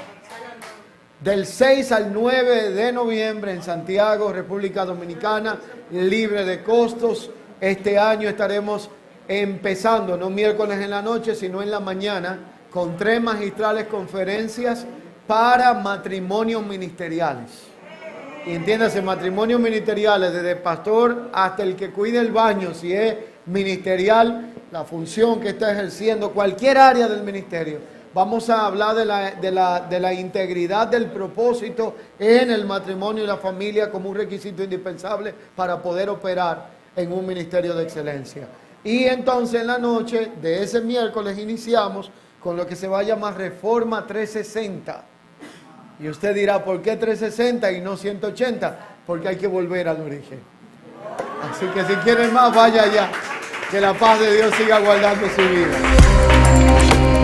del 6 al 9 de noviembre en Santiago, República Dominicana, libre de costos. Este año estaremos empezando, no miércoles en la noche, sino en la mañana, con 3 magistrales conferencias para matrimonios ministeriales. Y entiéndase, matrimonios ministeriales, desde pastor hasta el que cuide el baño, si es ministerial, la función que está ejerciendo, cualquier área del ministerio. Vamos a hablar de la integridad del propósito en el matrimonio y la familia como un requisito indispensable para poder operar en un ministerio de excelencia. Y entonces en la noche de ese miércoles iniciamos con lo que se va a llamar Reforma 360. Y usted dirá, ¿por qué 360 y no 180? Porque hay que volver al origen. Así que si quieren más, vaya allá. Que la paz de Dios siga guardando su vida.